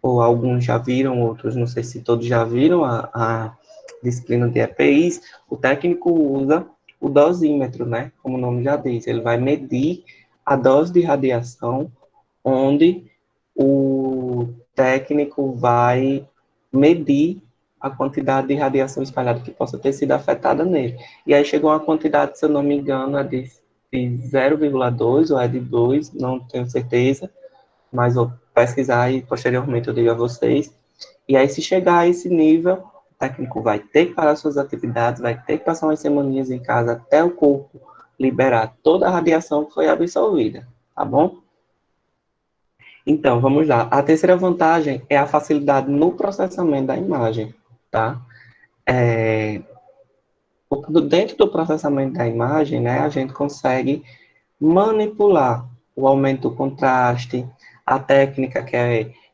ou alguns já viram, outros não sei se todos já viram a disciplina de EPIs, o técnico usa o dosímetro, né, como o nome já diz, ele vai medir a dose de radiação onde o técnico vai medir a quantidade de radiação espalhada que possa ter sido afetada nele. E aí chegou uma quantidade, se eu não me engano, de 0,2 ou é de 2, não tenho certeza, mas vou pesquisar e posteriormente eu digo a vocês. E aí, se chegar a esse nível, o técnico vai ter que parar suas atividades, vai ter que passar umas semaninhas em casa até o corpo liberar toda a radiação que foi absorvida, tá bom? Então, vamos lá. A terceira vantagem é a facilidade no processamento da imagem, tá? Dentro do processamento da imagem, né, a gente consegue manipular o aumento do contraste, a técnica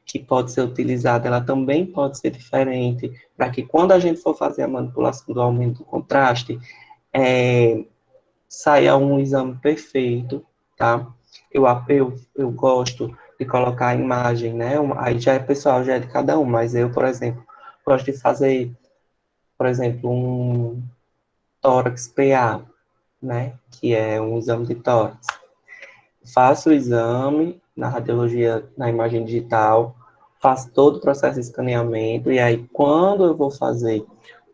que pode ser utilizada, ela também pode ser diferente, para que quando a gente for fazer a manipulação do aumento do contraste, saia um exame perfeito, tá? Eu gosto de colocar a imagem, né? Aí já é pessoal, já é de cada um, mas eu, por exemplo, gosto de fazer, por exemplo, um tórax PA, né? Que é um exame de tórax. Faço o exame na radiologia, na imagem digital, faço todo o processo de escaneamento, e aí quando eu vou fazer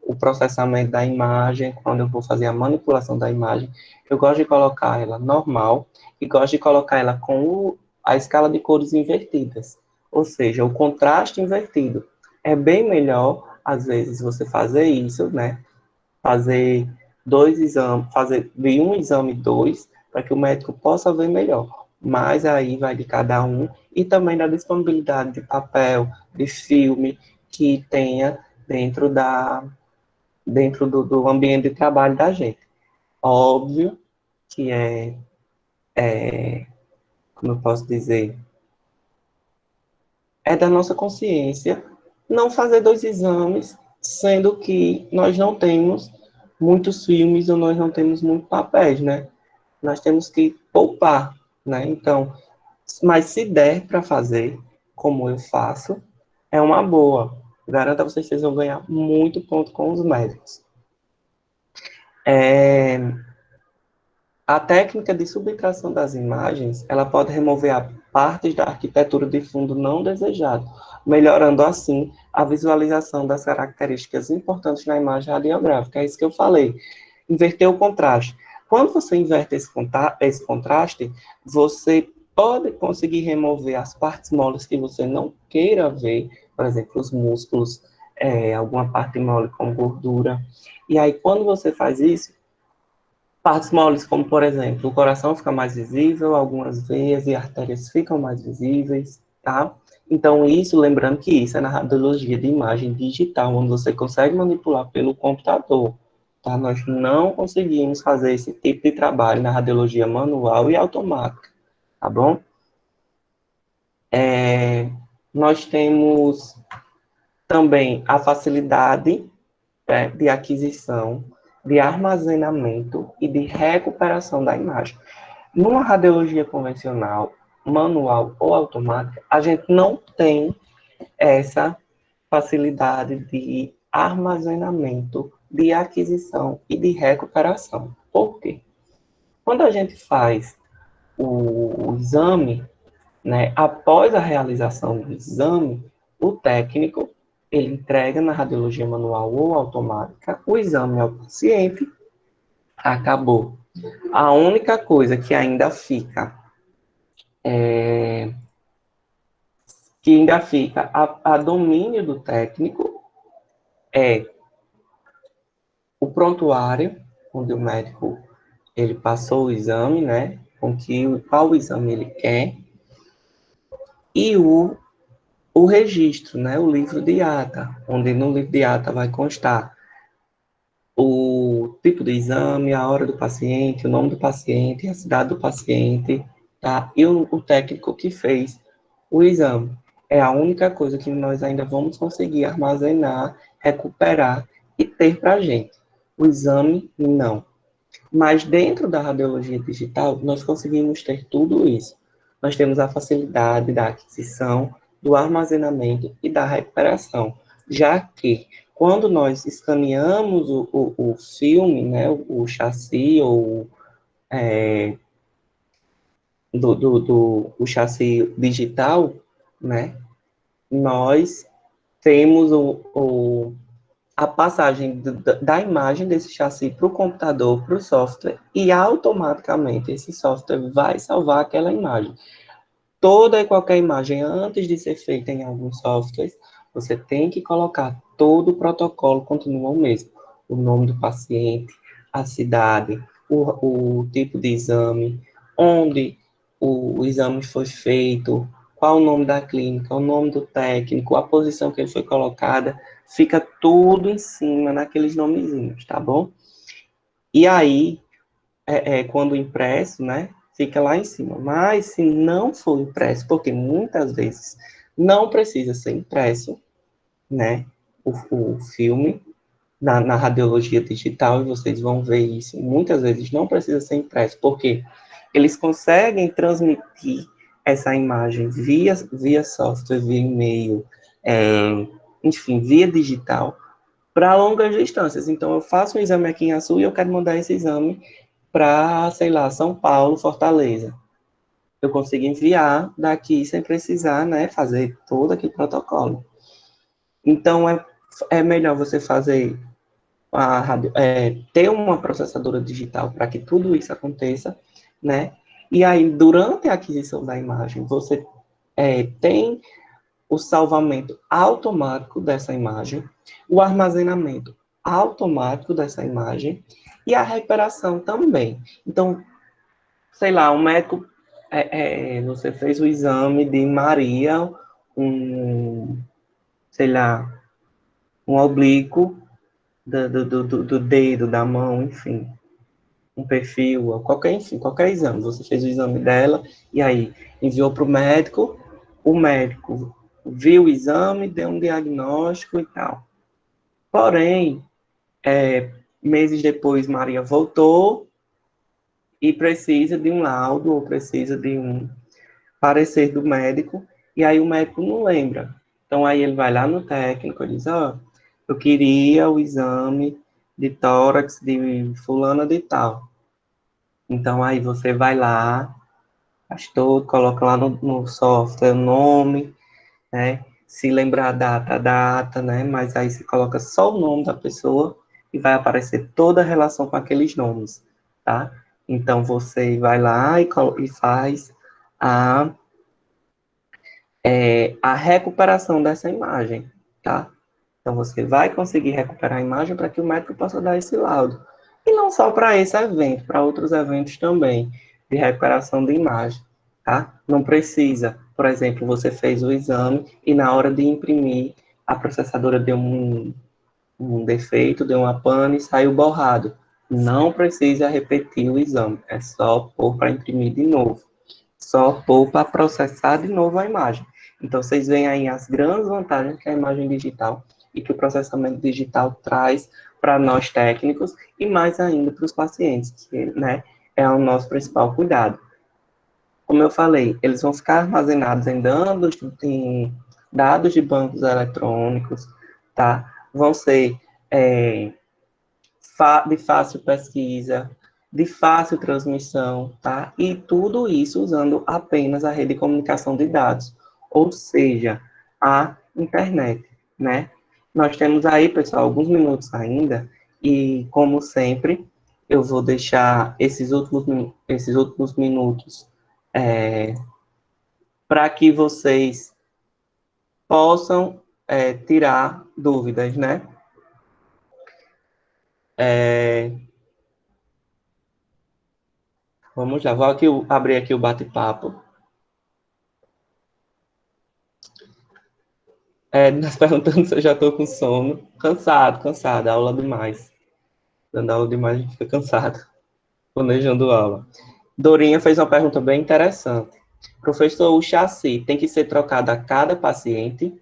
o processamento da imagem, quando eu vou fazer a manipulação da imagem, eu gosto de colocar ela normal e gosto de colocar ela com a escala de cores invertidas, ou seja, o contraste invertido. É bem melhor, às vezes, você fazer isso, né? Fazer dois exames, fazer de um exame dois, para que o médico possa ver melhor. Mas aí vai de cada um, e também da disponibilidade de papel, de filme, que tenha dentro do ambiente de trabalho da gente. Óbvio que como eu posso dizer, é da nossa consciência não fazer dois exames, sendo que nós não temos muitos filmes ou nós não temos muitos papéis, né? Nós temos que poupar, né? Então, mas se der para fazer, como eu faço, é uma boa. Garanto a vocês que vocês vão ganhar muito ponto com os médicos. A técnica de subtração das imagens, ela pode remover partes da arquitetura de fundo não desejado, melhorando assim a visualização das características importantes na imagem radiográfica. É isso que eu falei. Inverter o contraste. Quando você inverte esse contraste, você pode conseguir remover as partes moles que você não queira ver, por exemplo, os músculos, alguma parte mole como gordura. E aí, quando você faz isso, partes moles, como por exemplo, o coração fica mais visível, algumas veias e artérias ficam mais visíveis, tá? Então, isso, lembrando que isso é na radiologia de imagem digital, onde você consegue manipular pelo computador, tá? Nós não conseguimos fazer esse tipo de trabalho na radiologia manual e automática, tá bom? Nós temos também a facilidade, de aquisição, de armazenamento e de recuperação da imagem. Numa radiologia convencional, manual ou automática, a gente não tem essa facilidade de armazenamento, de aquisição e de recuperação. Por quê? Quando a gente faz o exame, né, após a realização do exame, o técnico ele entrega na radiologia manual ou automática o exame ao paciente, acabou. A única coisa que ainda fica a domínio do técnico é o prontuário, onde o médico ele passou o exame, né, qual exame ele quer, e o registro, né, o livro de ata, onde no livro de ata vai constar o tipo de exame, a hora do paciente, o nome do paciente, a cidade do paciente, tá? E o técnico que fez o exame. É a única coisa que nós ainda vamos conseguir armazenar, recuperar e ter para a gente. O exame, não. Mas dentro da radiologia digital, nós conseguimos ter tudo isso. Nós temos a facilidade da aquisição, do armazenamento e da recuperação, já que quando nós escaneamos o filme, né, o chassi ou o chassi digital, né, nós temos a passagem da imagem desse chassi para o computador, para o software, e automaticamente esse software vai salvar aquela imagem. Toda e qualquer imagem, antes de ser feita em alguns softwares, você tem que colocar todo o protocolo, continua o mesmo. O nome do paciente, a cidade, o tipo de exame, onde o exame foi feito, qual o nome da clínica, o nome do técnico, a posição que ele foi colocada, fica tudo em cima naqueles nomezinhos, tá bom? E aí, quando impresso, né, fica lá em cima. Mas se não for impresso, porque muitas vezes não precisa ser impresso, né, o filme na radiologia digital, e vocês vão ver isso, muitas vezes não precisa ser impresso, porque eles conseguem transmitir essa imagem via software, via e-mail, enfim, via digital, para longas distâncias. Então, eu faço um exame aqui em Açu e eu quero mandar esse exame para, sei lá, São Paulo, Fortaleza. Eu consigo enviar daqui sem precisar, né, fazer todo aquele protocolo. Então, é melhor você fazer ter uma processadora digital para que tudo isso aconteça, né? E aí, durante a aquisição da imagem, você tem o salvamento automático dessa imagem, o armazenamento automático dessa imagem e a recuperação também. Então, sei lá, um médico, você fez o exame de Maria, sei lá, um oblíquo do dedo, da mão, enfim, um perfil, qualquer exame. Você fez o exame dela e aí enviou para o médico viu o exame, deu um diagnóstico e tal. Porém, meses depois, Maria voltou e precisa de um laudo ou precisa de um parecer do médico, e aí o médico não lembra. Então, aí ele vai lá no técnico e diz, eu queria o exame de tórax de fulana de tal. Então, aí você vai lá, faz todo, coloca lá no software o nome, né? Se lembrar a data, né? Mas aí você coloca só o nome da pessoa e vai aparecer toda a relação com aqueles nomes, tá? Então, você vai lá e faz a a recuperação dessa imagem, tá? Então, você vai conseguir recuperar a imagem para que o médico possa dar esse laudo. E não só para esse evento, para outros eventos também, de recuperação de imagem, tá? Não precisa, por exemplo, você fez o exame e na hora de imprimir, a processadora deu um defeito, deu uma pane e saiu borrado. Não precisa repetir o exame, é só pôr para imprimir de novo. Só pôr para processar de novo a imagem. Então, vocês veem aí as grandes vantagens que a imagem digital e que o processamento digital traz para nós técnicos e mais ainda para os pacientes, que, né, é o nosso principal cuidado. Como eu falei, eles vão ficar armazenados em dados de bancos eletrônicos, tá? Vão ser de fácil pesquisa, de fácil transmissão, tá? E tudo isso usando apenas a rede de comunicação de dados, ou seja, a internet, né? Nós temos aí, pessoal, alguns minutos ainda, e como sempre, eu vou deixar esses últimos minutos para que vocês possam tirar dúvidas, né? Vamos lá, vou abrir aqui o bate-papo. Nós perguntando se eu já estou com sono. Cansado, aula demais. Dando aula demais, a gente fica cansado, planejando aula. Dorinha fez uma pergunta bem interessante. Professor, o chassi tem que ser trocado a cada paciente?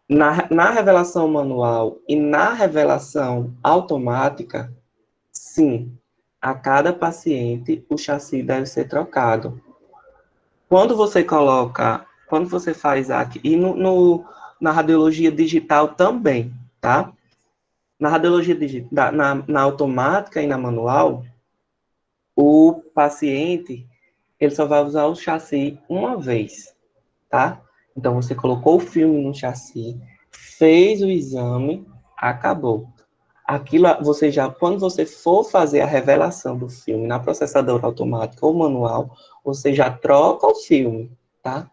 Na revelação manual e na revelação automática, sim. A cada paciente, o chassi deve ser trocado. Quando você faz aqui, e na radiologia digital também, tá? Na radiologia digital, na automática e na manual, o paciente, ele só vai usar o chassi uma vez, tá? Então, você colocou o filme no chassi, fez o exame, acabou. Aquilo, quando você for fazer a revelação do filme na processadora automática ou manual, você já troca o filme, tá?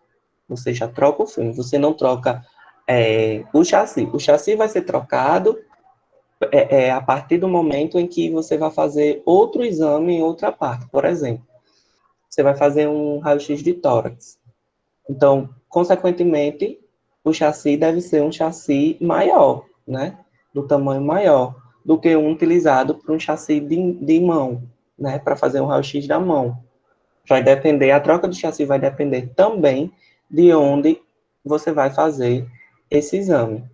Você já troca o filme, você não troca o chassi. O chassi vai ser trocado a partir do momento em que você vai fazer outro exame em outra parte. Por exemplo, você vai fazer um raio-x de tórax. Então, consequentemente, o chassi deve ser um chassi maior, né? Do tamanho maior do que um utilizado para um chassi de mão, né? Para fazer um raio-x da mão. A troca do chassi vai depender também de onde você vai fazer esse exame.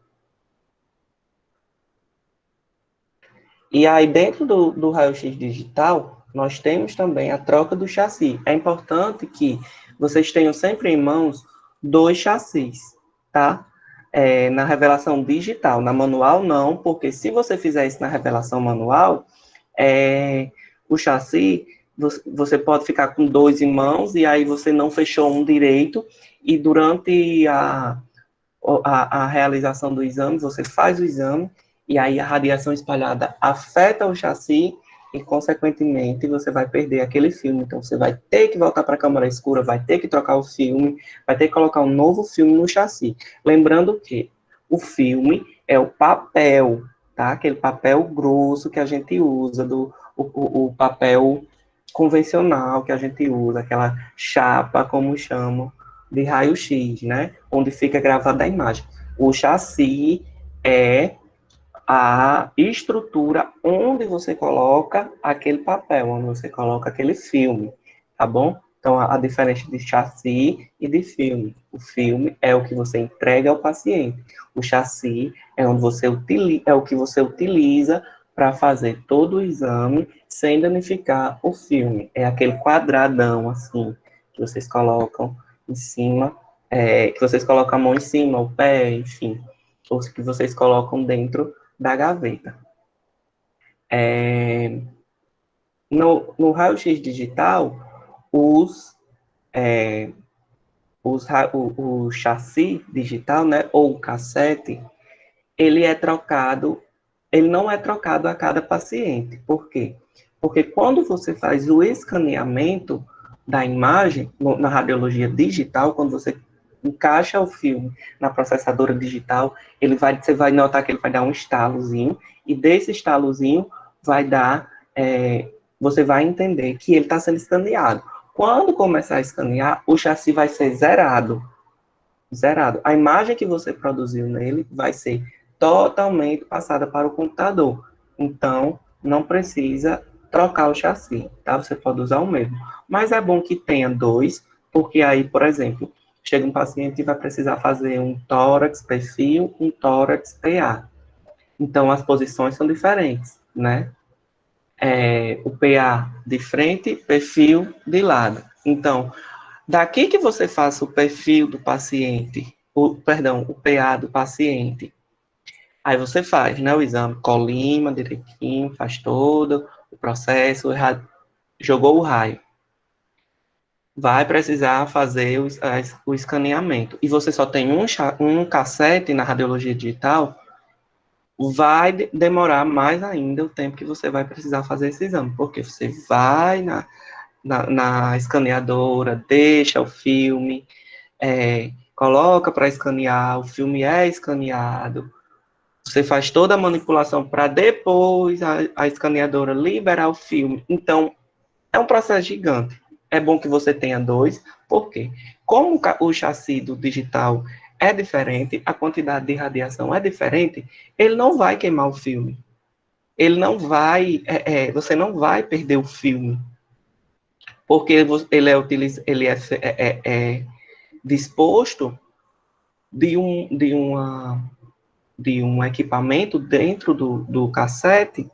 E aí, dentro do raio-x digital, nós temos também a troca do chassi. É importante que vocês tenham sempre em mãos 2 chassis, tá? Na revelação digital. Na manual, não, porque se você fizer isso na revelação manual, o chassi, você pode ficar com 2 em mãos e aí você não fechou um direito e durante a realização do exame, você faz o exame e aí a radiação espalhada afeta o chassi e, consequentemente, você vai perder aquele filme. Então, você vai ter que voltar para a câmara escura, vai ter que trocar o filme, vai ter que colocar um novo filme no chassi. Lembrando que o filme é o papel, tá? Aquele papel grosso que a gente usa, o papel convencional que a gente usa, aquela chapa, como chamam, de raio-x, né? Onde fica gravada a imagem. O chassi é a estrutura onde você coloca aquele papel, onde você coloca aquele filme, tá bom? Então, a diferença de chassi e de filme. O filme é o que você entrega ao paciente. O chassi é, onde você é o que você utiliza para fazer todo o exame sem danificar o filme. É aquele quadradão, assim, que vocês colocam em cima, que vocês colocam a mão em cima, o pé, enfim, ou que vocês colocam dentro da gaveta. No raio-x digital, é, o chassi digital, né, ou o cassete, ele é trocado, ele não é trocado a cada paciente. Por quê? Porque quando você faz o escaneamento da imagem na radiologia digital, quando você encaixa o filme na processadora digital, você vai notar que ele vai dar um estalozinho, e desse estalozinho vai dar, você vai entender que ele está sendo escaneado. Quando começar a escanear, o chassi vai ser zerado. Zerado. A imagem que você produziu nele vai ser totalmente passada para o computador. Então, não precisa trocar o chassi, tá? Você pode usar o mesmo. Mas é bom que tenha dois, porque aí, por exemplo, chega um paciente e vai precisar fazer um tórax perfil, um tórax PA. Então, as posições são diferentes, né? O PA de frente, perfil de lado. Então, daqui que você faça o perfil do paciente, o PA do paciente, aí você faz, né, o exame, colima direitinho, faz todo o processo, jogou o raio. Vai precisar fazer o escaneamento. E você só tem um cassete na radiologia digital, vai demorar mais ainda o tempo que você vai precisar fazer esse exame, porque você vai na escaneadora, deixa o filme, coloca para escanear, o filme é escaneado, você faz toda a manipulação para depois a escaneadora liberar o filme. Então, é um processo gigante. É bom que você tenha dois, porque como o chassi do digital é diferente, a quantidade de radiação é diferente, ele não vai queimar o filme. Ele não vai, você não vai perder o filme, porque ele é disposto de um equipamento dentro do cassete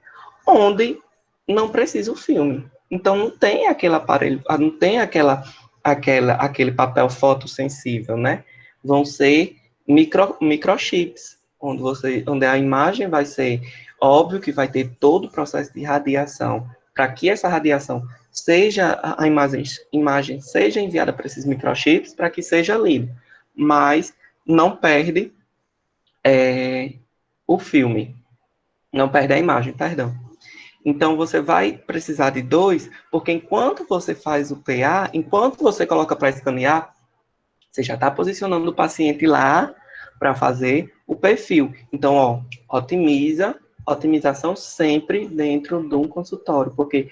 onde não precisa o filme. Então não tem aquele aparelho, não tem aquele papel fotossensível, né? Vão ser microchips, onde a imagem vai ser, óbvio que vai ter todo o processo de radiação, para que essa radiação seja, a imagem seja enviada para esses microchips, para que seja lido, mas não perde o filme, não perde a imagem, perdão. Então, você vai precisar de dois, porque enquanto você faz o PA, enquanto você coloca para escanear, você já está posicionando o paciente lá para fazer o perfil. Então, otimização sempre dentro de um consultório, porque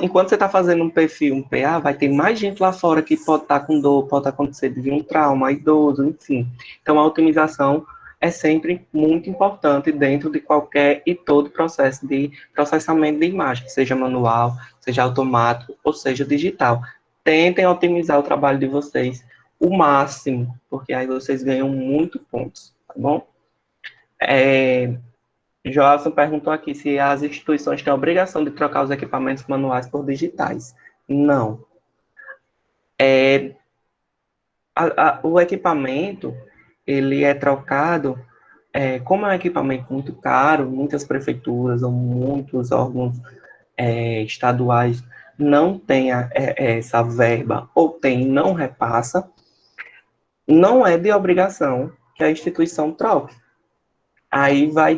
enquanto você está fazendo um perfil, um PA, vai ter mais gente lá fora que pode estar com dor, pode acontecer de vir um trauma, idoso, enfim. Então, a otimização é sempre muito importante dentro de qualquer e todo processo de processamento de imagem, seja manual, seja automático ou seja digital. Tentem otimizar o trabalho de vocês o máximo, porque aí vocês ganham muito pontos, tá bom? Joelson perguntou aqui se as instituições têm a obrigação de trocar os equipamentos manuais por digitais. Não. O equipamento, ele é trocado, como é um equipamento muito caro, muitas prefeituras ou muitos órgãos estaduais não têm essa verba, ou tem e não repassa, não é de obrigação que a instituição troque. Aí vai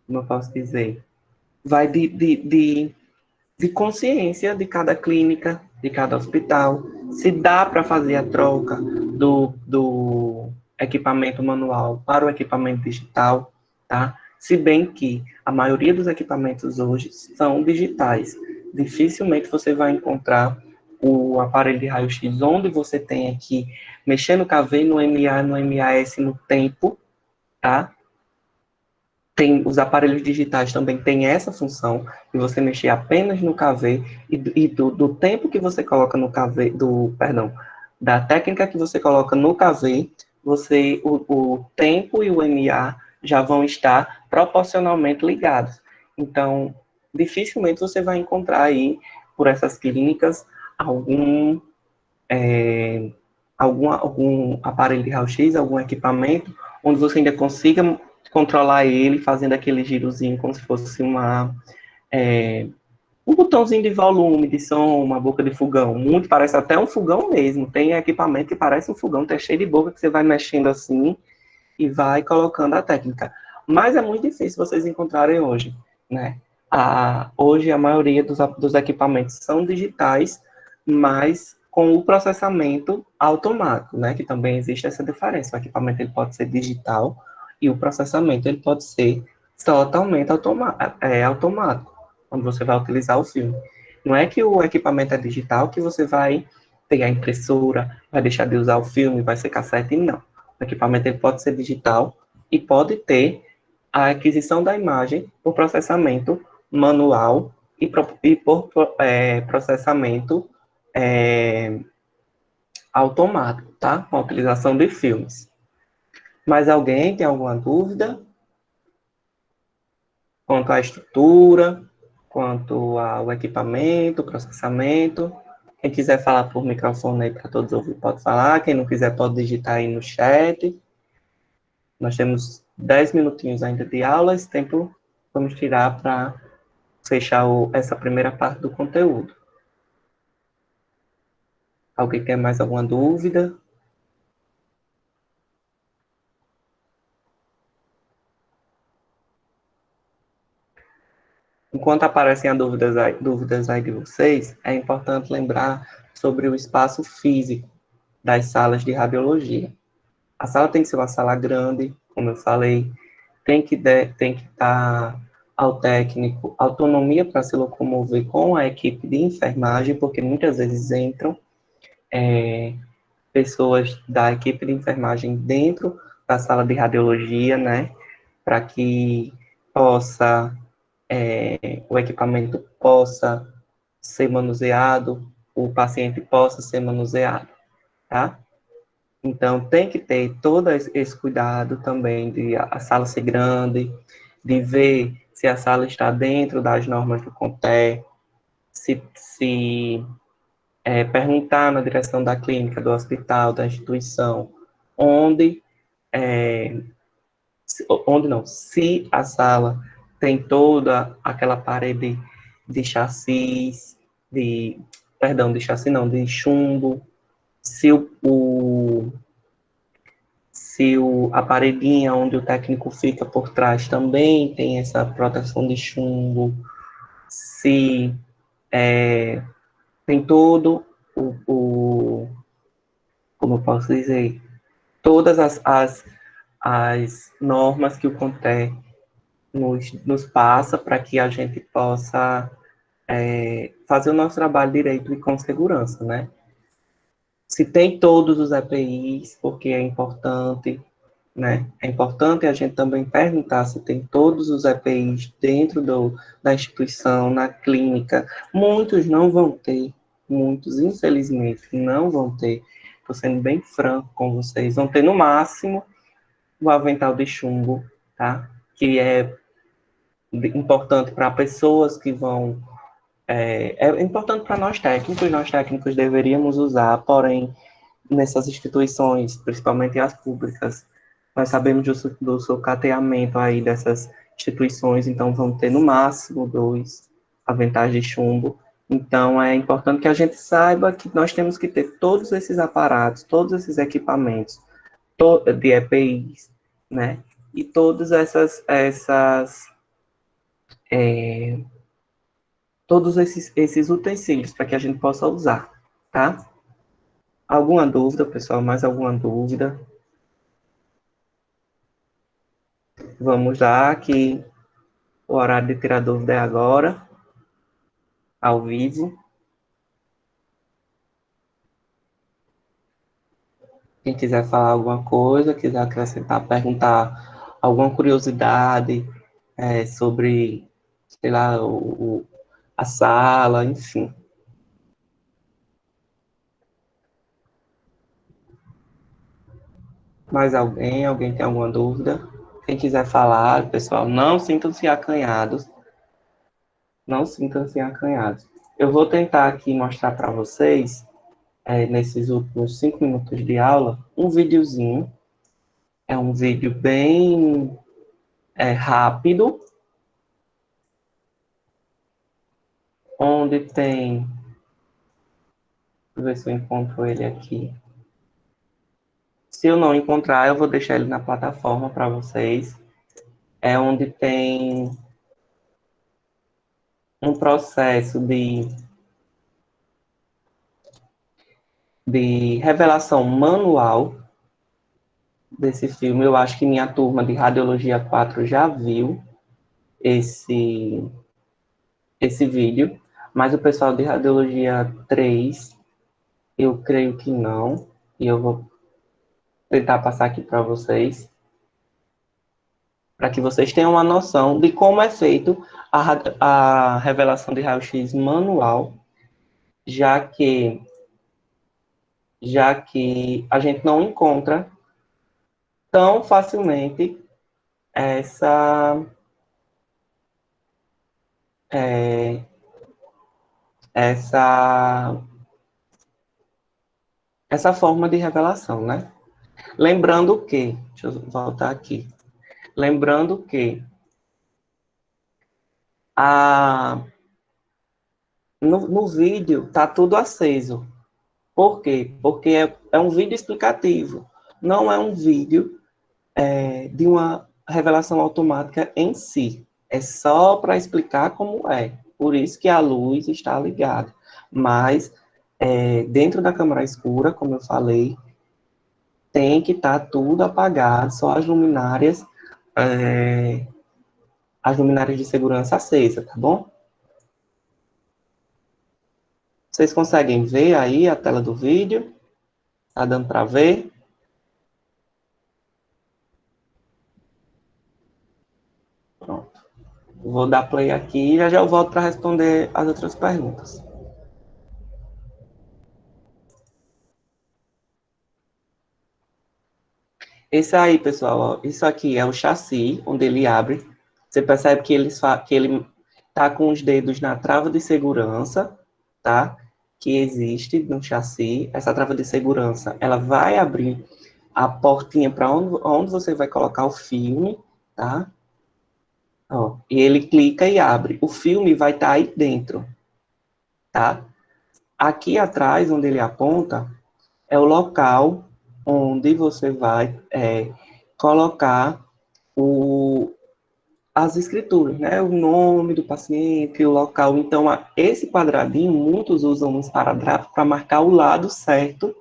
como eu posso dizer, vai de consciência de cada clínica, de cada hospital, se dá para fazer a troca equipamento manual para o equipamento digital, tá? Se bem que a maioria dos equipamentos hoje são digitais. Dificilmente você vai encontrar o aparelho de raio-x onde você tenha que mexer no KV, no MA, no MAS, no tempo, tá? Os aparelhos digitais também têm essa função de você mexer apenas no KV e do tempo que você coloca no KV, da técnica que você coloca no KV, o tempo e o MA já vão estar proporcionalmente ligados. Então, dificilmente você vai encontrar aí, por essas clínicas, algum, algum aparelho de raio-x, algum equipamento, onde você ainda consiga controlar ele fazendo aquele girozinho como se fosse um botãozinho de volume, de som, uma boca de fogão. Muito parece até um fogão mesmo. Tem equipamento que parece um fogão, tá cheio de boca que você vai mexendo assim e vai colocando a técnica. Mas é muito difícil vocês encontrarem hoje, né? Hoje a maioria dos equipamentos são digitais, mas com o processamento automático, né? Que também existe essa diferença. O equipamento ele pode ser digital e o processamento ele pode ser totalmente automático, quando você vai utilizar o filme. Não é que o equipamento é digital que você vai pegar a impressora, vai deixar de usar o filme, vai ser cassete, não. O equipamento ele pode ser digital e pode ter a aquisição da imagem por processamento manual e por processamento é, automático, tá? Com a utilização de filmes. Mas alguém tem alguma dúvida quanto à estrutura, quanto ao equipamento, processamento? Quem quiser falar por microfone aí para todos ouvir, pode falar. Quem não quiser, pode digitar aí no chat. Nós temos 10 minutinhos ainda de aula, esse tempo vamos tirar para fechar essa primeira parte do conteúdo. Alguém tem mais alguma dúvida? Enquanto aparecem as dúvidas aí de vocês, é importante lembrar sobre o espaço físico das salas de radiologia. A sala tem que ser uma sala grande, como eu falei, tem que dar ao técnico autonomia para se locomover com a equipe de enfermagem, porque muitas vezes entram pessoas da equipe de enfermagem dentro da sala de radiologia, né, para que o equipamento possa ser manuseado, o paciente possa ser manuseado, tá? Então, tem que ter todo esse cuidado também de a sala ser grande, de ver se a sala está dentro das normas do CONTER, se perguntar na direção da clínica, do hospital, da instituição, se a sala tem toda aquela parede de chassis, de chassi não, de chumbo, se a paredinha onde o técnico fica por trás também tem essa proteção de chumbo, se tem todo como eu posso dizer, todas as normas que o CONTER nos passa para que a gente possa fazer o nosso trabalho direito e com segurança, né? Se tem todos os EPIs, porque é importante, né? É importante a gente também perguntar se tem todos os EPIs dentro da instituição, na clínica. Muitos não vão ter, muitos, infelizmente, não vão ter. Estou sendo bem franco com vocês. Vão ter, no máximo, o avental de chumbo, tá? Que é importante para pessoas que vão... É importante para nós técnicos deveríamos usar, porém, nessas instituições, principalmente as públicas, nós sabemos do sucateamento aí dessas instituições, então vão ter no máximo 2 aventais de chumbo. Então é importante que a gente saiba que nós temos que ter todos esses aparatos, todos esses equipamentos de EPIs, né? E todos todos esses utensílios para que a gente possa usar, tá? Alguma dúvida, pessoal? Mais alguma dúvida? Vamos lá, que o horário de tirar dúvida é agora, ao vivo. Quem quiser falar alguma coisa, quiser acrescentar, perguntar alguma curiosidade sobre, sei lá, a sala, enfim. Mais alguém? Alguém tem alguma dúvida? Quem quiser falar, pessoal, não sintam-se acanhados. Não sintam-se acanhados. Eu vou tentar aqui mostrar para vocês, nesses últimos 5 minutos de aula, um videozinho. É um vídeo bem rápido, onde tem... Deixa eu ver se eu encontro ele aqui. Se eu não encontrar, eu vou deixar ele na plataforma para vocês. É onde tem um processo de revelação manual desse filme. Eu acho que minha turma de Radiologia 4 já viu esse vídeo, mas o pessoal de Radiologia 3, eu creio que não, e eu vou tentar passar aqui para vocês, para que vocês tenham uma noção de como é feito a revelação de raio-x manual, já que a gente não encontra tão facilmente essa é, essa essa forma de revelação, né? Lembrando que, deixa eu voltar aqui. Lembrando que no vídeo tá tudo aceso. Por quê? Porque é um vídeo explicativo. Não é um vídeo de uma revelação automática em si. É só para explicar como é. Por isso que a luz está ligada. Mas, dentro da câmara escura, como eu falei, tem que estar tudo apagado, só as luminárias de segurança acesas, tá bom? Vocês conseguem ver aí a tela do vídeo? Tá dando para ver? Pronto. Vou dar play aqui e já eu volto para responder as outras perguntas. Esse aí, pessoal, ó, isso aqui é o chassi, onde ele abre. Você percebe que ele tá com os dedos na trava de segurança, tá? Que existe no chassi. Essa trava de segurança, ela vai abrir a portinha para onde você vai colocar o filme, tá? Ó, e ele clica e abre. O filme vai estar aí dentro, tá? Aqui atrás, onde ele aponta, é o local onde você vai colocar as escrituras, né? O nome do paciente, o local. Então, esse quadradinho, muitos usam um esparadrapo para marcar o lado certo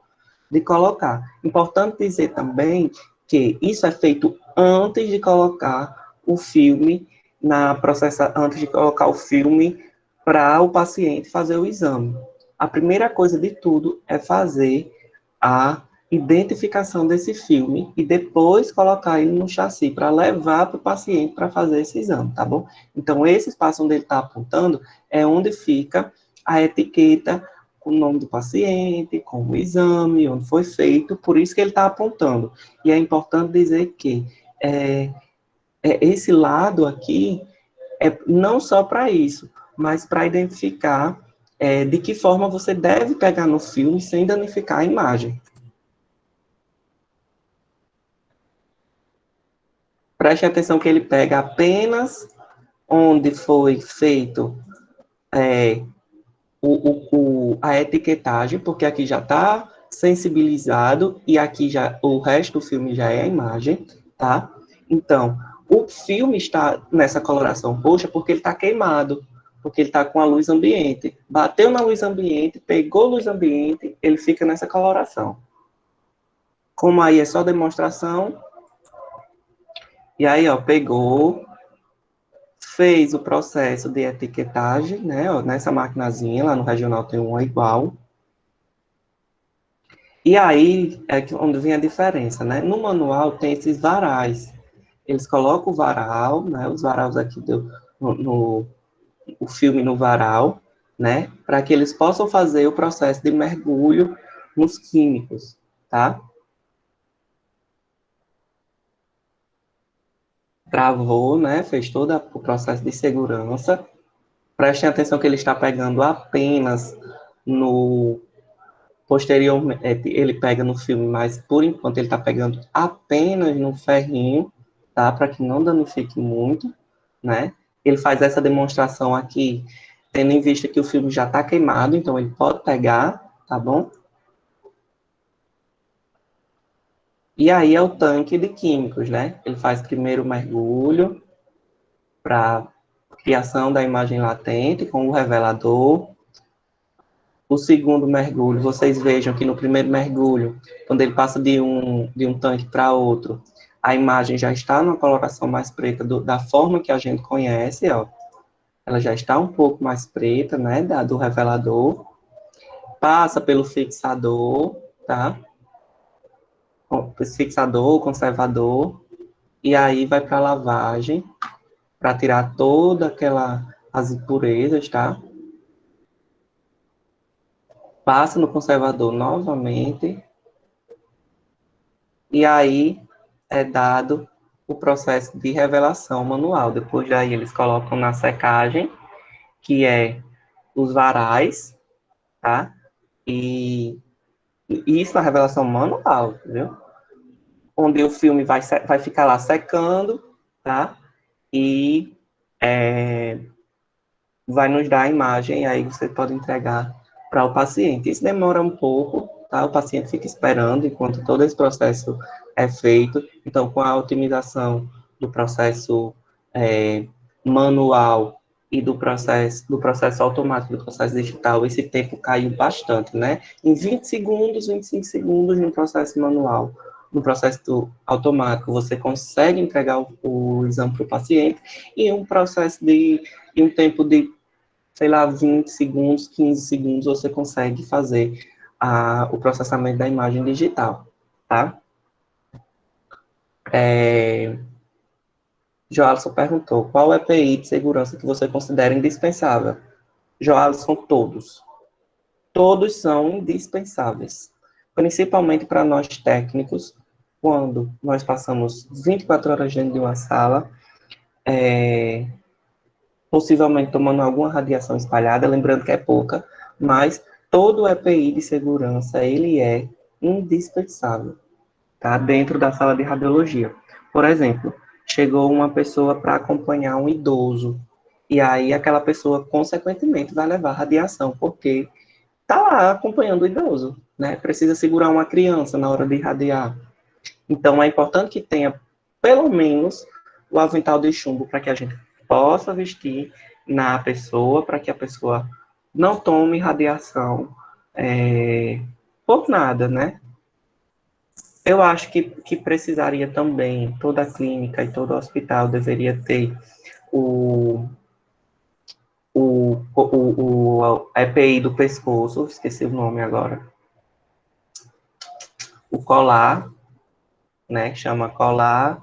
de colocar. Importante dizer também que isso é feito antes de colocar o filme antes de colocar o filme para o paciente fazer o exame. A primeira coisa de tudo é fazer a identificação desse filme e depois colocar ele no chassi para levar para o paciente para fazer esse exame, tá bom? Então, esse espaço onde ele está apontando é onde fica a etiqueta com o nome do paciente, com o exame, onde foi feito, por isso que ele está apontando. E é importante dizer que esse lado aqui é não só para isso, mas para identificar de que forma você deve pegar no filme sem danificar a imagem. Preste atenção que ele pega apenas onde foi feito a etiquetagem, porque aqui já está sensibilizado e aqui já o resto do filme já é a imagem, tá? Então, o filme está nessa coloração roxa porque ele está queimado, porque ele está com a luz ambiente. Bateu na luz ambiente, pegou luz ambiente, ele fica nessa coloração. Como aí é só demonstração, E aí, ó, pegou, fez o processo de etiquetagem, né, ó, nessa maquinazinha, lá no regional tem uma igual. E aí é onde vem a diferença, né? No manual tem esses varais. Eles colocam o varal, né, os varais aqui no o filme no varal, né, para que eles possam fazer o processo de mergulho nos químicos, tá? Travou, né, fez todo o processo de segurança. Prestem atenção que ele está pegando apenas no posteriormente, ele pega no filme, mas por enquanto ele está pegando apenas no ferrinho, tá? Para que não danifique muito, né? Ele faz essa demonstração aqui, tendo em vista que o filme já está queimado, então ele pode pegar, tá bom? E aí é o tanque de químicos, né? Ele faz primeiro o mergulho para criação da imagem latente com o revelador. O segundo mergulho, vocês vejam que no primeiro mergulho, quando ele passa de um tanque para outro, a imagem já está numa coloração mais preta da forma que a gente conhece, ó. Ela já está um pouco mais preta, né, do revelador. Passa pelo fixador, tá? Fixador, conservador, e aí vai para a lavagem, para tirar toda as impurezas, tá? Passa no conservador novamente, e aí é dado o processo de revelação manual. Depois daí eles colocam na secagem, que é os varais, tá? E isso na revelação manual, viu? Onde o filme vai ficar lá secando, tá? E vai nos dar a imagem, e aí você pode entregar para o paciente. Isso demora um pouco, tá? O paciente fica esperando enquanto todo esse processo é feito. Então, com a otimização do processo manual e do processo automático, do processo digital, esse tempo caiu bastante, né? Em 20 segundos, 25 segundos no processo manual, no processo automático, você consegue entregar o exame para o paciente e um tempo de, sei lá, 20 segundos, 15 segundos, você consegue fazer o processamento da imagem digital, tá? Joalisson perguntou, qual EPI de segurança que você considera indispensável? Joalisson, todos. Todos são indispensáveis, principalmente para nós técnicos, quando nós passamos 24 horas dentro de uma sala, possivelmente tomando alguma radiação espalhada, lembrando que é pouca, mas todo EPI de segurança, ele é indispensável, tá? Dentro da sala de radiologia. Por exemplo, chegou uma pessoa para acompanhar um idoso, e aí aquela pessoa, consequentemente, vai levar radiação, porque está lá acompanhando o idoso, né? Precisa segurar uma criança na hora de irradiar. Então, é importante que tenha, pelo menos, o avental de chumbo para que a gente possa vestir na pessoa, para que a pessoa não tome radiação por nada, né? Eu acho que precisaria também, toda a clínica e todo hospital deveria ter o EPI do pescoço, esqueci o nome agora, o colar, né, que chama colar,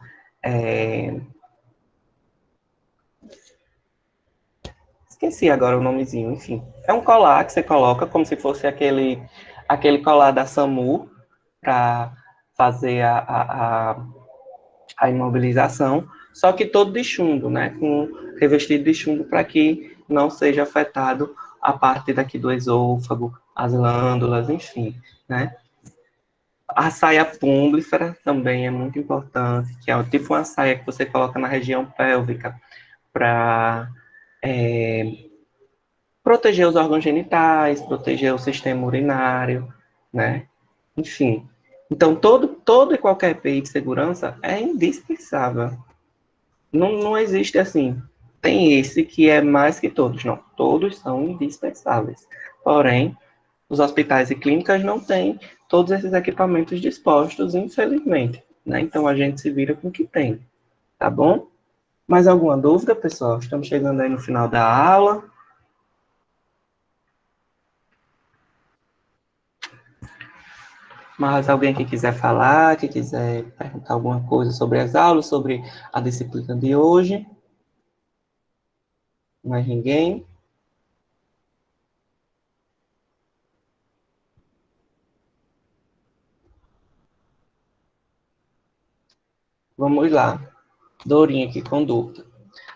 esqueci agora o nomezinho, enfim. É um colar que você coloca como se fosse aquele colar da SAMU para fazer a imobilização, só que todo de chumbo, né, com revestido de chumbo para que não seja afetado a parte daqui do esôfago, as glândulas, enfim, né. A saia púmbifera também é muito importante, que é tipo uma saia que você coloca na região pélvica para proteger os órgãos genitais, proteger o sistema urinário, né? Enfim. Então, todo e qualquer EPI de segurança é indispensável. Não existe assim. Tem esse que é mais que todos. Não, todos são indispensáveis. Porém, os hospitais e clínicas não têm todos esses equipamentos dispostos, infelizmente. Né? Então, a gente se vira com o que tem. tá bom? Mais alguma dúvida, pessoal? Estamos chegando aí no final da aula. Mas alguém que quiser falar, que quiser perguntar alguma coisa sobre as aulas, sobre a disciplina de hoje? Mais ninguém? Vamos lá. Dorinha aqui com dúvida.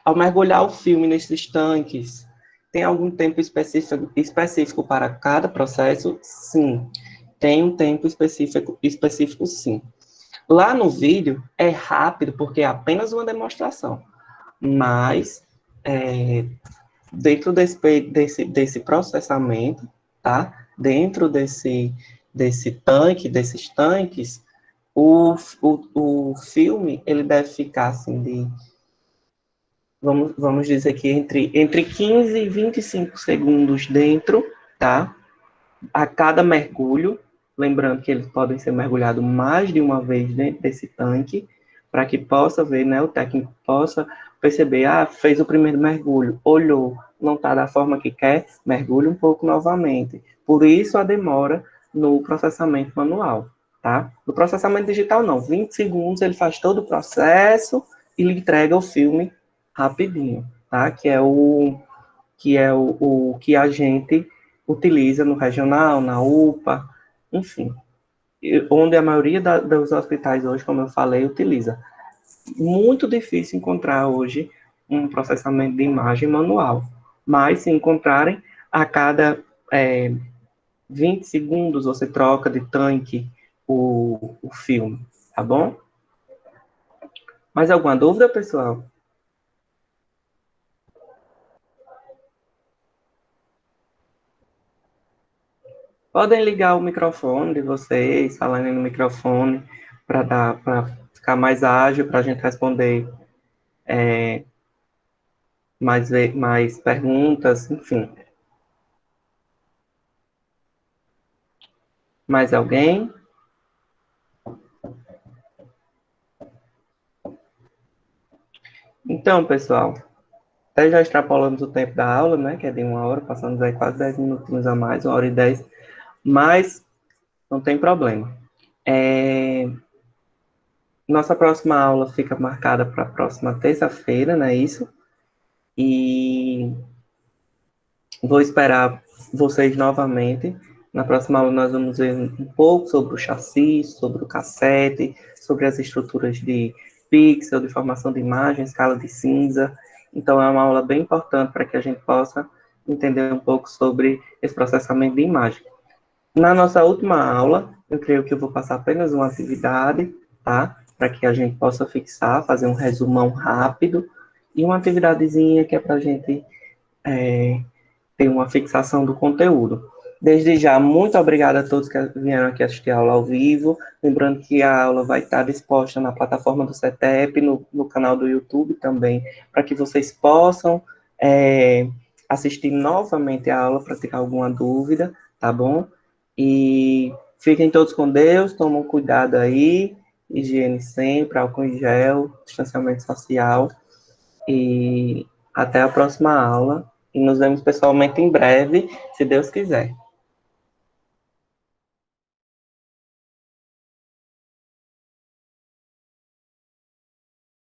Ao mergulhar o filme nesses tanques, tem algum tempo específico para cada processo? Sim. Tem um tempo específico, sim. Lá no vídeo é rápido, porque é apenas uma demonstração. Mas, dentro desse processamento, tá? Dentro desses tanques, o filme, ele deve ficar, assim, vamos dizer que entre 15 e 25 segundos dentro, tá? A cada mergulho, lembrando que eles podem ser mergulhados mais de uma vez dentro desse tanque, para que possa ver, né, o técnico possa perceber, fez o primeiro mergulho, olhou, não está da forma que quer, mergulhe um pouco novamente. Por isso a demora no processamento manual, tá? No processamento digital não, 20 segundos ele faz todo o processo e lhe entrega o filme rapidinho, tá? Que é o que a gente utiliza no regional, na UPA, enfim, onde a maioria dos hospitais hoje, como eu falei, utiliza. Muito difícil encontrar hoje um processamento de imagem manual, mas se encontrarem, a cada 20 segundos você troca de tanque o filme, tá bom? Mais alguma dúvida, pessoal? Podem ligar o microfone de vocês, falando no microfone, para ficar mais ágil, para a gente responder mais perguntas, enfim. Mais alguém? Então, pessoal, até já extrapolamos o tempo da aula, né, que é de 1 hora, passamos aí quase 10 minutinhos a mais, 1 hora e 10, mas não tem problema. Nossa próxima aula fica marcada para a próxima terça-feira, não é isso? E vou esperar vocês novamente. Na próxima aula nós vamos ver um pouco sobre o chassi, sobre o cassete, sobre as estruturas de pixel, de formação de imagem, escala de cinza. Então é uma aula bem importante para que a gente possa entender um pouco sobre esse processamento de imagem. Na nossa última aula, eu creio que eu vou passar apenas uma atividade, tá? Para que a gente possa fixar, fazer um resumão rápido e uma atividadezinha que é para a gente ter uma fixação do conteúdo. Desde já, muito obrigado a todos que vieram aqui assistir a aula ao vivo. Lembrando que a aula vai estar disposta na plataforma do CETEP, no canal do YouTube também, para que vocês possam assistir novamente a aula para tirar alguma dúvida, tá bom? E fiquem todos com Deus, tomem cuidado aí, higiene sempre, álcool em gel, distanciamento social. E até a próxima aula. E nos vemos pessoalmente em breve, se Deus quiser.